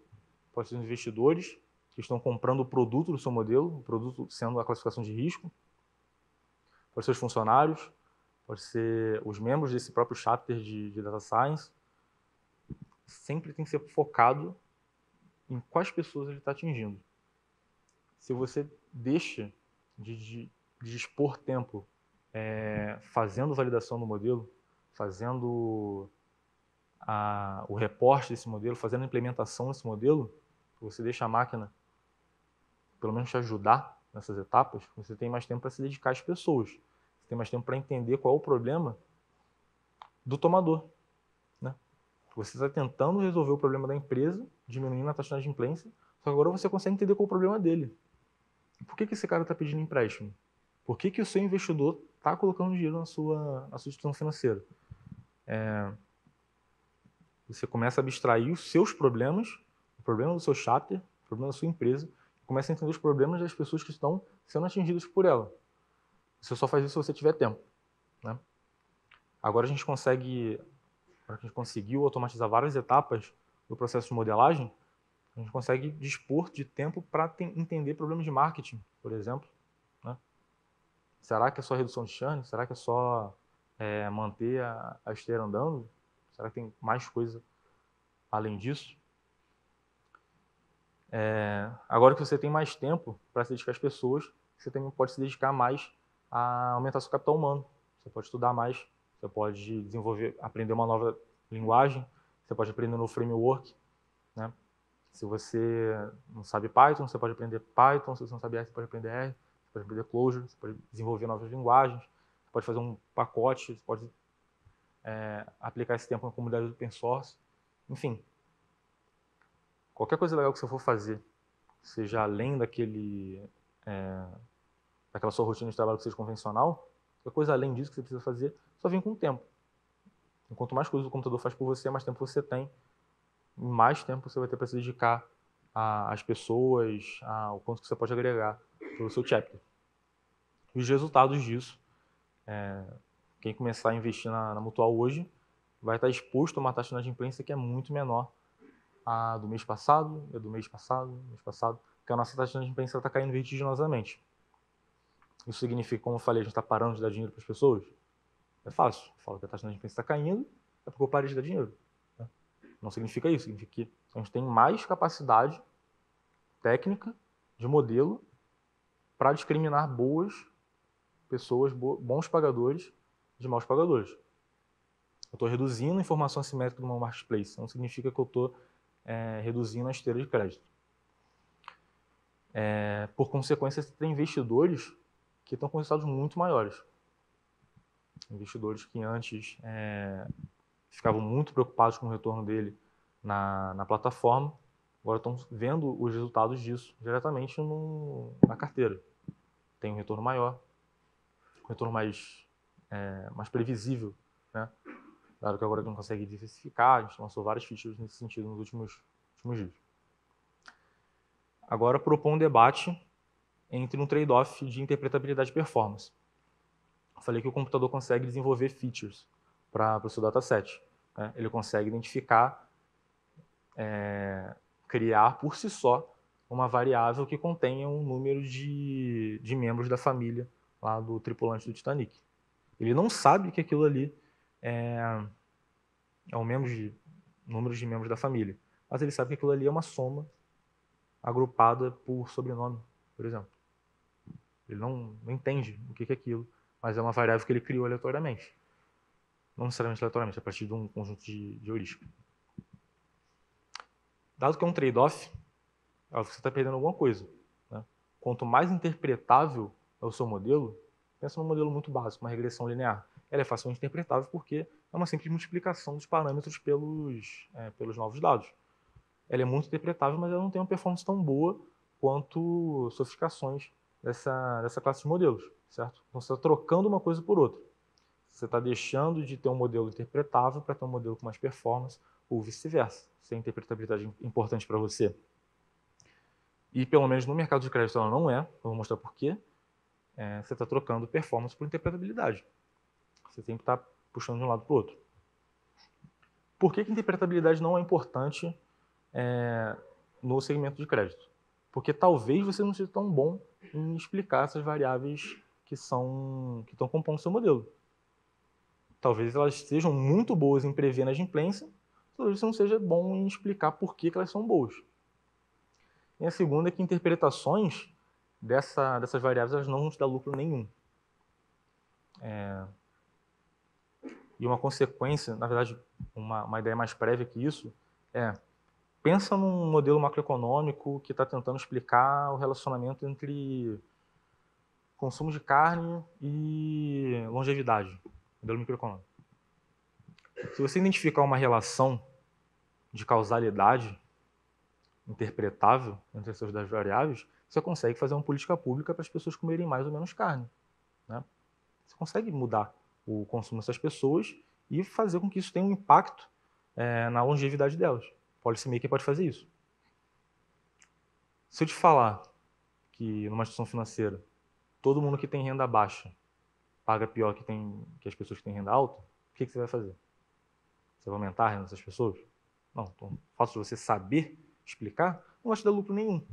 pode ser os investidores que estão comprando o produto do seu modelo, o produto sendo a classificação de risco, pode ser os funcionários, pode ser os membros desse próprio chapter de Data Science. Sempre tem que ser focado em quais pessoas ele está atingindo. Se você deixa de expor tempo fazendo validação do modelo, fazendo o reporte desse modelo, fazendo a implementação desse modelo, você deixa a máquina, pelo menos te ajudar nessas etapas, você tem mais tempo para se dedicar às pessoas. Você tem mais tempo para entender qual é o problema do tomador, né? Você está tentando resolver o problema da empresa, diminuindo a taxa de inadimplência, só que agora você consegue entender qual é o problema dele. Por que esse cara está pedindo empréstimo? Por que o seu investidor está colocando dinheiro na sua instituição financeira? Você começa a abstrair os seus problemas, o problema do seu chapter, o problema da sua empresa, e começa a entender os problemas das pessoas que estão sendo atingidas por ela. Você só faz isso se você tiver tempo, né? Agora a gente conseguiu automatizar várias etapas do processo de modelagem, a gente consegue dispor de tempo para entender problemas de marketing, por exemplo, né? Será que é só redução de churn? Será que é só manter a esteira andando? Será que tem mais coisa além disso? Agora que você tem mais tempo para se dedicar às pessoas, você também pode se dedicar mais a aumentar seu capital humano. Você pode estudar mais, você pode aprender uma nova linguagem, você pode aprender um novo framework, né? Se você não sabe Python, você pode aprender Python. Se você não sabe R, você pode aprender R. Você pode aprender Clojure, você pode desenvolver novas linguagens, você pode fazer um pacote, você pode aplicar esse tempo na comunidade do open source. Enfim, qualquer coisa legal que você for fazer, seja além daquela sua rotina de trabalho que seja convencional, qualquer coisa além disso que você precisa fazer, só vem com o tempo. E quanto mais coisas o computador faz por você, mais tempo você tem, mais tempo você vai ter para se dedicar às pessoas, ao quanto que você pode agregar pelo seu chapter. E os resultados disso, quem começar a investir na Mutual hoje vai estar exposto a uma taxa de inadimplência que é muito menor a do mês passado, mês passado, porque a nossa taxa de inadimplência está caindo vertiginosamente. Isso significa, como eu falei, a gente está parando de dar dinheiro para as pessoas? É fácil. Eu falo que a taxa de inadimplência está caindo, é porque eu parei de dar dinheiro. Não significa isso, significa que a gente tem mais capacidade técnica de modelo para discriminar boas pessoas, bons pagadores de maus pagadores. Eu estou reduzindo a informação assimétrica do meu marketplace, não significa que eu estou reduzindo a esteira de crédito. Por consequência, você tem investidores que estão com resultados muito maiores. Investidores que antes ficavam muito preocupados com o retorno dele na plataforma, agora estão vendo os resultados disso diretamente na carteira. Tem um retorno maior, um retorno mais previsível, né? Claro que agora a gente não consegue diversificar, a gente lançou várias features nesse sentido nos últimos dias. Agora propor um debate entre um trade-off de interpretabilidade e performance. Eu falei que o computador consegue desenvolver features para o seu dataset, né? Ele consegue identificar, criar por si só uma variável que contenha um número de membros da família lá do tripulante do Titanic. Ele não sabe que aquilo ali é um número de membros da família, mas ele sabe que aquilo ali é uma soma agrupada por sobrenome, por exemplo. Ele não entende o que é aquilo, mas é uma variável que ele criou aleatoriamente. Não necessariamente aleatoriamente, a partir de um conjunto de heurística. Dado que é um trade-off, você está perdendo alguma coisa, né? Quanto mais interpretável é o seu modelo, pensa num modelo muito básico, uma regressão linear. Ela é facilmente interpretável porque é uma simples multiplicação dos parâmetros pelos novos dados. Ela é muito interpretável, mas ela não tem uma performance tão boa quanto sofisticações dessa classe de modelos, certo? Então você está trocando uma coisa por outra. Você está deixando de ter um modelo interpretável para ter um modelo com mais performance, ou vice-versa. Se a interpretabilidade é importante para você. E pelo menos no mercado de crédito ela não é, eu vou mostrar por quê. Você está trocando performance por interpretabilidade. Você tem que estar puxando de um lado para o outro. Por que a interpretabilidade não é importante no segmento de crédito? Porque talvez você não seja tão bom em explicar essas variáveis que estão compondo o seu modelo. Talvez elas sejam muito boas em prever a inadimplência, talvez você não seja bom em explicar por que elas são boas. E a segunda é que interpretações dessas variáveis elas não vão te dar lucro nenhum. E uma consequência, na verdade, uma ideia mais prévia que isso, Pensa num modelo macroeconômico que está tentando explicar o relacionamento entre consumo de carne e longevidade, modelo microeconômico. Se você identificar uma relação de causalidade interpretável entre essas duas variáveis, você consegue fazer uma política pública para as pessoas comerem mais ou menos carne, né? Você consegue mudar o consumo dessas pessoas e fazer com que isso tenha um impacto na longevidade delas. O policymaker pode fazer isso. Se eu te falar que numa instituição financeira todo mundo que tem renda baixa paga pior que as pessoas que têm renda alta, o que você vai fazer? Você vai aumentar a renda dessas pessoas? Não. Então, o fato de você saber explicar não vai te dar lucro nenhum.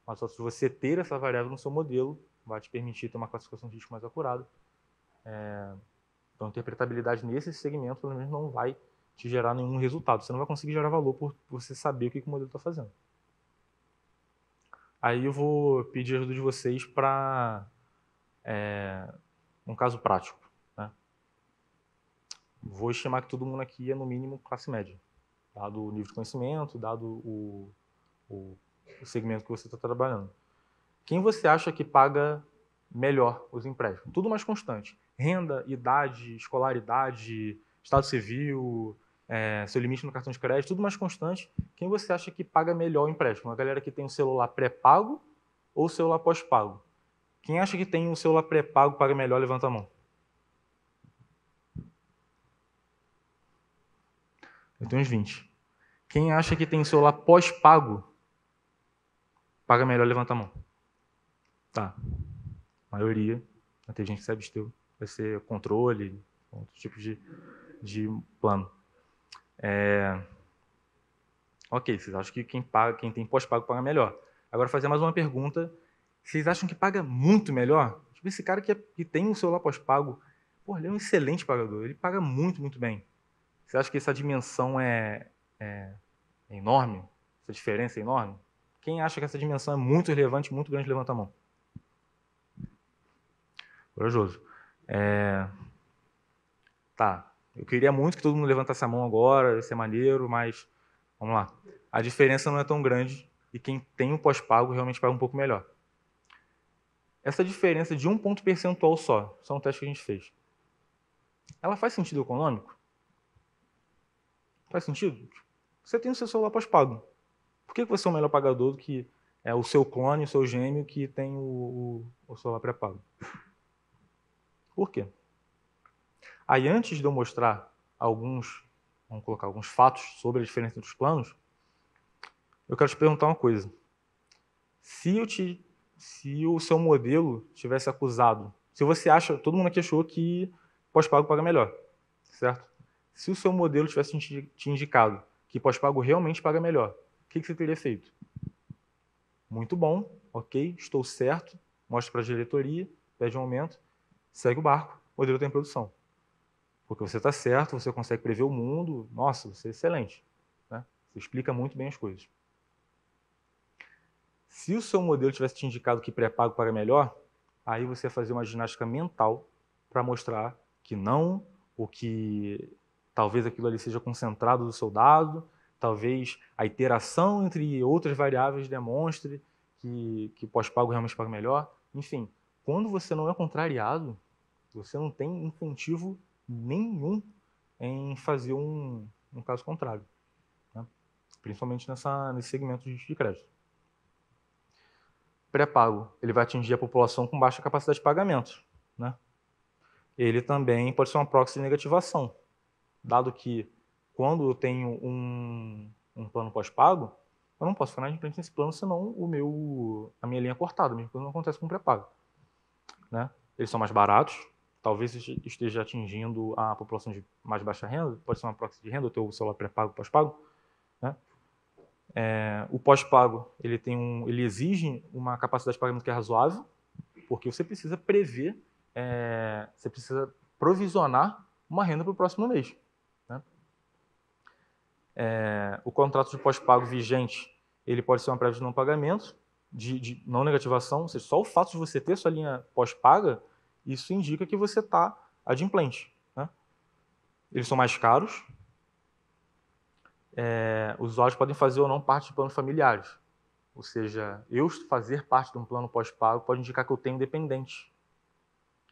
Mas só se você ter essa variável no seu modelo vai te permitir ter uma classificação de risco mais acurada. Então, a interpretabilidade nesse segmento, pelo menos, não vai te gerar nenhum resultado. Você não vai conseguir gerar valor por você saber o que o modelo está fazendo. Aí eu vou pedir a ajuda de vocês para um caso prático. Né? Vou estimar que todo mundo aqui é, no mínimo, classe média, dado o nível de conhecimento, dado o segmento que você está trabalhando. Quem você acha que paga melhor os empréstimos? Tudo mais constante. Renda, idade, escolaridade, estado civil, seu limite no cartão de crédito, tudo mais constante. Quem você acha que paga melhor o empréstimo? A galera que tem o celular pré-pago ou o celular pós-pago? Quem acha que tem o celular pré-pago paga melhor, levanta a mão. Eu tenho uns 20. Quem acha que tem o celular pós-pago paga melhor, levanta a mão. Tá. A maioria. Tem gente que se absteu. Vai ser controle, outro tipo de plano. Ok, vocês acham que quem tem pós-pago paga melhor. Agora, fazer mais uma pergunta. Vocês acham que paga muito melhor? Tipo, esse cara que tem um celular pós-pago, ele é um excelente pagador. Ele paga muito, muito bem. Você acha que essa dimensão é enorme? Essa diferença é enorme? Quem acha que essa dimensão é muito relevante, muito grande, levanta a mão. Corajoso. Tá. Eu queria muito que todo mundo levantasse a mão agora, isso é maneiro, mas vamos lá. A diferença não é tão grande e quem tem o pós-pago realmente paga um pouco melhor. Essa diferença de 1 ponto percentual só é um teste que a gente fez. Ela faz sentido econômico? Faz sentido? Você tem o seu celular pós-pago. Por que você é o melhor pagador do que o seu clone, o seu gêmeo que tem o celular pré-pago? Por quê? Aí, antes de eu mostrar vamos colocar alguns fatos sobre a diferença entre os planos, eu quero te perguntar uma coisa. Se o seu modelo tivesse acusado, se você acha, todo mundo aqui achou que pós-pago paga melhor, certo? Se o seu modelo tivesse te indicado que pós-pago realmente paga melhor, o que você teria feito? Muito bom, ok, estou certo, mostra para a diretoria, pede um aumento, segue o barco, o modelo está em produção. Porque você está certo, você consegue prever o mundo, nossa, você é excelente. Né? Você explica muito bem as coisas. Se o seu modelo tivesse te indicado que pré-pago paga melhor, aí você ia fazer uma ginástica mental para mostrar que não, ou que talvez aquilo ali seja concentrado do seu dado, talvez a iteração entre outras variáveis demonstre que pós-pago realmente paga melhor. Enfim, quando você não é contrariado, você não tem incentivo nenhum em fazer um caso contrário, né? Principalmente nesse segmento de crédito. Pré-pago, ele vai atingir a população com baixa capacidade de pagamento, né? Ele também pode ser uma proxy de negativação, dado que quando eu tenho um plano pós-pago, eu não posso ficar inadimplente nesse plano, senão a minha linha é cortada. A mesma coisa não acontece com o pré-pago, né? Eles são mais baratos, talvez esteja atingindo a população de mais baixa renda, pode ser uma proxy de renda, o teu celular pré-pago, pós-pago, né? O pós-pago, ele exige uma capacidade de pagamento que é razoável, porque você precisa prever, você precisa provisionar uma renda para o próximo mês, né? O contrato de pós-pago vigente, ele pode ser uma prévia de não pagamento, de não negativação, ou seja, só o fato de você ter sua linha pós-paga, isso indica que você está adimplente, né? Eles são mais caros, os usuários podem fazer ou não parte de planos familiares. Ou seja, eu fazer parte de um plano pós-pago pode indicar que eu tenho dependentes.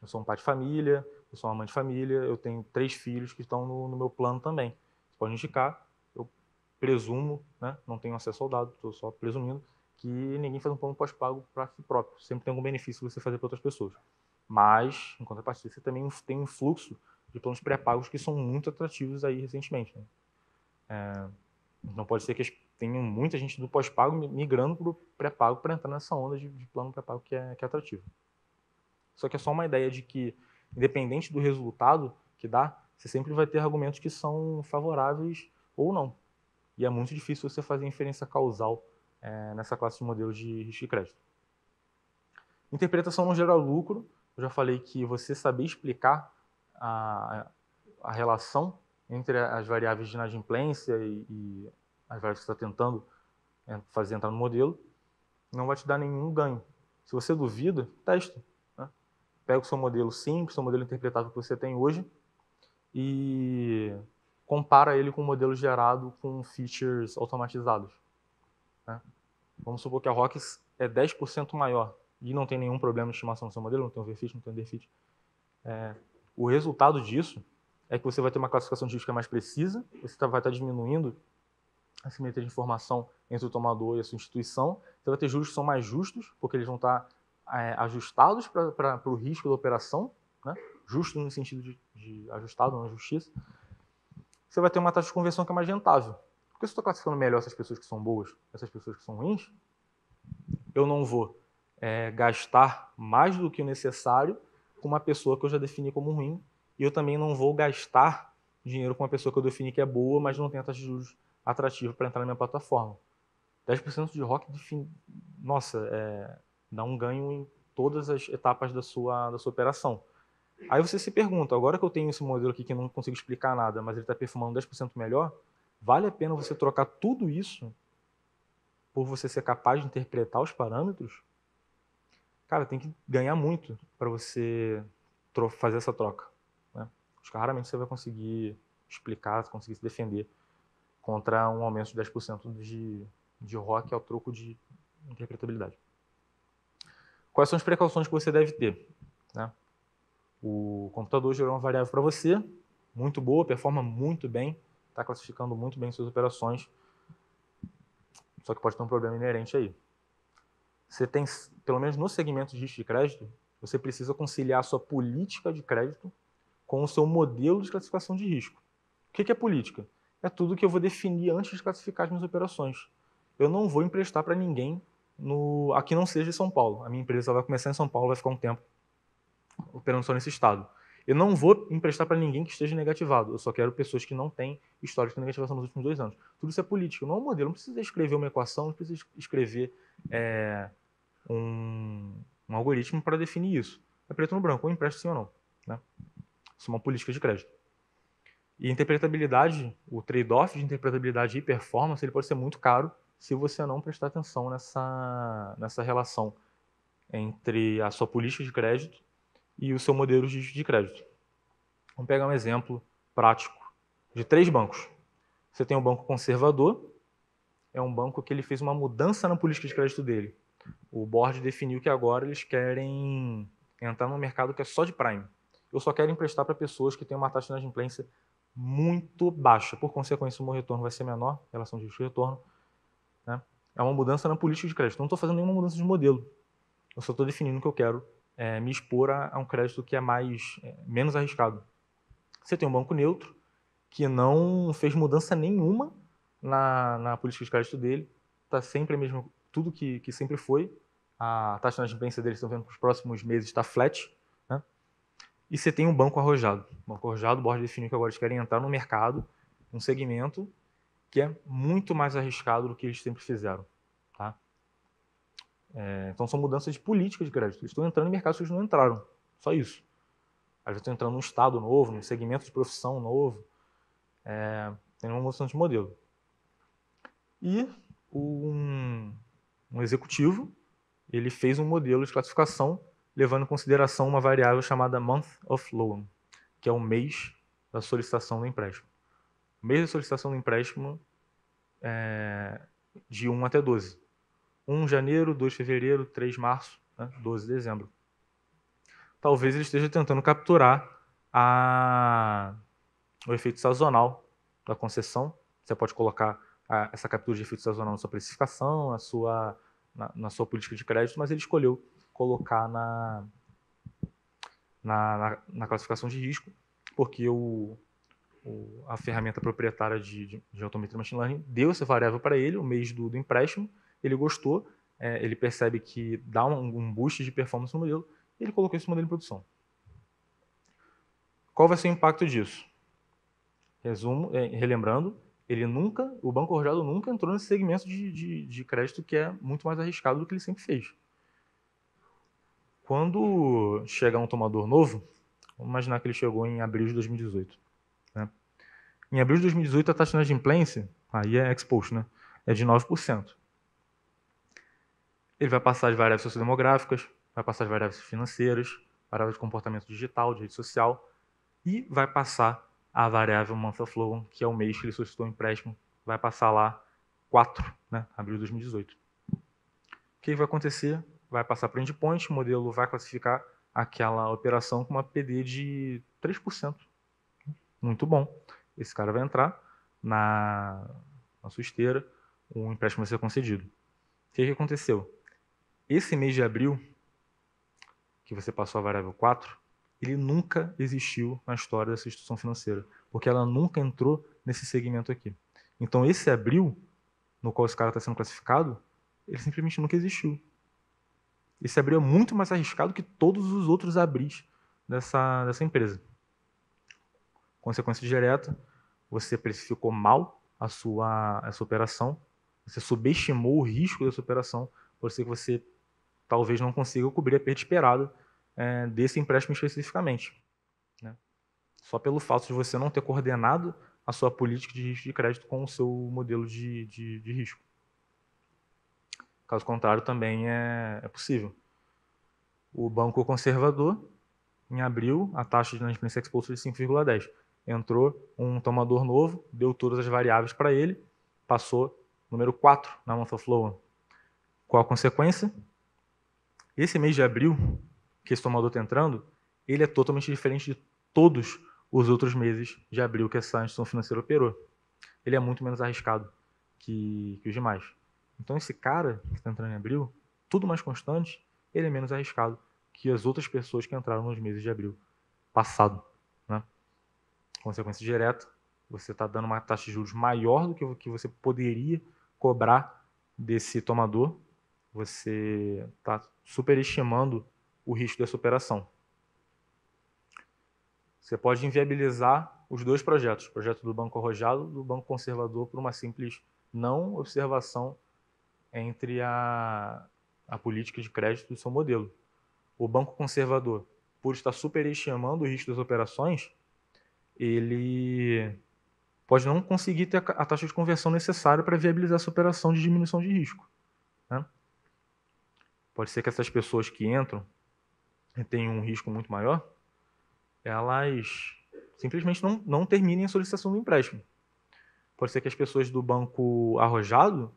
Eu sou um pai de família, eu sou uma mãe de família, eu tenho 3 filhos que estão no meu plano também. Isso pode indicar, eu presumo, né, não tenho acesso ao dado, estou só presumindo, que ninguém faz um plano pós-pago para si próprio. Sempre tem algum benefício você fazer para outras pessoas. Mas, em contrapartida, você também tem um fluxo de planos pré-pagos que são muito atrativos aí recentemente. Né? Então pode ser que tenha muita gente do pós-pago migrando para o pré-pago para entrar nessa onda de plano pré-pago que é atrativo. Só que é só uma ideia de que, independente do resultado que dá, você sempre vai ter argumentos que são favoráveis ou não. E é muito difícil você fazer inferência causal nessa classe de modelos de risco de crédito. Interpretação não gera lucro. Eu já falei que você saber explicar a relação entre as variáveis de inadimplência e as variáveis que você está tentando fazer entrar no modelo não vai te dar nenhum ganho. Se você duvida, testa. Né? Pega o seu modelo simples, seu modelo interpretável que você tem hoje e compara ele com um modelo gerado com features automatizados. Né? Vamos supor que a ROCS é 10% maior e não tem nenhum problema de estimação no seu modelo, não tem overfit, não tem underfit. O resultado disso é que você vai ter uma classificação de risco que é mais precisa, você vai estar diminuindo a simetria de informação entre o tomador e a sua instituição, você vai ter juros que são mais justos, porque eles vão estar ajustados para o risco da operação, né? Justo no sentido de ajustado, não justiça. Você vai ter uma taxa de conversão que é mais rentável. Porque se eu estou classificando melhor essas pessoas que são boas, essas pessoas que são ruins, eu não vou gastar mais do que o necessário com uma pessoa que eu já defini como ruim, e eu também não vou gastar dinheiro com uma pessoa que eu defini que é boa, mas não tem a taxa de juros atrativa para entrar na minha plataforma. 10% de ROC, nossa, dá um ganho em todas as etapas da sua operação. Aí você se pergunta, agora que eu tenho esse modelo aqui que eu não consigo explicar nada, mas ele está performando 10% melhor, vale a pena você trocar tudo isso por você ser capaz de interpretar os parâmetros? Cara, tem que ganhar muito para você fazer essa troca. Né? Acho que raramente você vai conseguir explicar, conseguir se defender contra um aumento de 10% de ROC ao troco de interpretabilidade. Quais são as precauções que você deve ter? Né? O computador gerou uma variável para você, muito boa, performa muito bem, está classificando muito bem suas operações, só que pode ter um problema inerente aí. Você tem, pelo menos no segmento de risco de crédito, você precisa conciliar a sua política de crédito com o seu modelo de classificação de risco. O que é política? É tudo que eu vou definir antes de classificar as minhas operações. Eu não vou emprestar para ninguém aqui não seja em São Paulo. A minha empresa vai começar em São Paulo, vai ficar um tempo operando só nesse estado. Eu não vou emprestar para ninguém que esteja negativado. Eu só quero pessoas que não têm histórico de negativação nos últimos 2 anos. Tudo isso é político, não é um modelo. Não precisa escrever uma equação, não precisa escrever um algoritmo para definir isso. É preto no branco, ou empresta sim ou não. Né? Isso é uma política de crédito. E interpretabilidade, o trade-off de interpretabilidade e performance, ele pode ser muito caro se você não prestar atenção nessa relação entre a sua política de crédito e o seu modelo de crédito. Vamos pegar um exemplo prático de 3 bancos. Você tem um banco conservador, é um banco que ele fez uma mudança na política de crédito dele. O board definiu que agora eles querem entrar num mercado que é só de prime. Eu só quero emprestar para pessoas que têm uma taxa de inadimplência muito baixa. Por consequência, o meu retorno vai ser menor, em relação de risco e retorno. Né? É uma mudança na política de crédito. Não estou fazendo nenhuma mudança de modelo. Eu só estou definindo que eu quero me expor a um crédito que é menos arriscado. Você tem um banco neutro que não fez mudança nenhuma na política de crédito dele. Está sempre mesmo, tudo que sempre foi. A taxa de inadimplência deles, estão vendo para os próximos meses, está flat. Né? E você tem um banco arrojado. O banco arrojado, o board definiu que agora eles querem entrar no mercado, um segmento que é muito mais arriscado do que eles sempre fizeram. Tá? Então são mudanças de política de crédito. Eles estão entrando em mercados que eles não entraram. Só isso. Eles estão entrando num estado novo, num segmento de profissão novo. Tem uma mudança de modelo. E um executivo, ele fez um modelo de classificação levando em consideração uma variável chamada month of loan, que é o mês da solicitação do empréstimo. O mês da solicitação do empréstimo de 1 até 12. 1 janeiro, 2 fevereiro, 3 março, né, 12 dezembro. Talvez ele esteja tentando capturar o efeito sazonal da concessão. Você pode colocar essa captura de efeito sazonal na sua precificação, na sua política de crédito, mas ele escolheu colocar na classificação de risco, porque a ferramenta proprietária de automated machine learning deu essa variável para ele, o mês do empréstimo, ele gostou, ele percebe que dá um boost de performance no modelo, e ele colocou esse modelo em produção. Qual vai ser o impacto disso? Relembrando, o Banco Arrojado nunca entrou nesse segmento de crédito que é muito mais arriscado do que ele sempre fez. Quando chegar um tomador novo, vamos imaginar que ele chegou em abril de 2018. Né? Em abril de 2018, a taxa de inadimplência, aí é ex-post, né? É de 9%. Ele vai passar as variáveis sociodemográficas, vai passar as variáveis financeiras, variável de comportamento digital, de rede social, e vai passar a variável month of flow, que é o mês que ele solicitou o empréstimo, vai passar lá 4, né? Abril de 2018. O que vai acontecer? Vai passar para o endpoint, o modelo vai classificar aquela operação com uma PD de 3%. Muito bom. Esse cara vai entrar na sua esteira, o empréstimo vai ser concedido. O que aconteceu? Esse mês de abril, que você passou a variável 4, ele nunca existiu na história dessa instituição financeira, porque ela nunca entrou nesse segmento aqui. Então, esse abril, no qual esse cara está sendo classificado, ele simplesmente nunca existiu. Esse abril é muito mais arriscado que todos os outros abris dessa empresa. Consequência direta, você precificou mal a sua operação, você subestimou o risco dessa operação, por ser que você talvez não consiga cobrir a perda esperada desse empréstimo especificamente. Né? Só pelo fato de você não ter coordenado a sua política de risco de crédito com o seu modelo de risco. Caso contrário, também é possível. O banco conservador, em abril, a taxa de inadimplência exposta de 5,10. Entrou um tomador novo, deu todas as variáveis para ele, passou número 4 na month of flow. Qual a consequência? Esse mês de abril, que esse tomador está entrando, ele é totalmente diferente de todos os outros meses de abril que essa instituição financeira operou. Ele é muito menos arriscado que os demais. Então esse cara que está entrando em abril, tudo mais constante, ele é menos arriscado que as outras pessoas que entraram nos meses de abril passado. Né? Consequência direta, você está dando uma taxa de juros maior do que o que você poderia cobrar desse tomador, você está superestimando o risco dessa operação. Você pode inviabilizar os dois projetos, o projeto do Banco Arrojado e do Banco Conservador, por uma simples não observação entre a política de crédito do seu modelo. O Banco Conservador, por estar superestimando o risco das operações, ele pode não conseguir ter a taxa de conversão necessária para viabilizar essa operação de diminuição de risco. Né? Pode ser que essas pessoas que entram e têm um risco muito maior, elas simplesmente não terminem a solicitação do empréstimo. Pode ser que as pessoas do banco arrojado,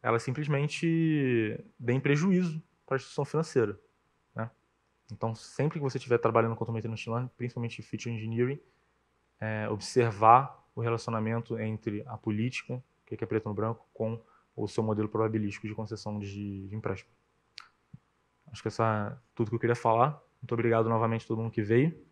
elas simplesmente deem prejuízo para a instituição financeira. Né? Então, sempre que você estiver trabalhando com automated machine learning, principalmente feature engineering, observar o relacionamento entre a política, que é preto no branco, com o seu modelo probabilístico de concessão de empréstimo. Acho que tudo que eu queria falar. Muito obrigado novamente a todo mundo que veio.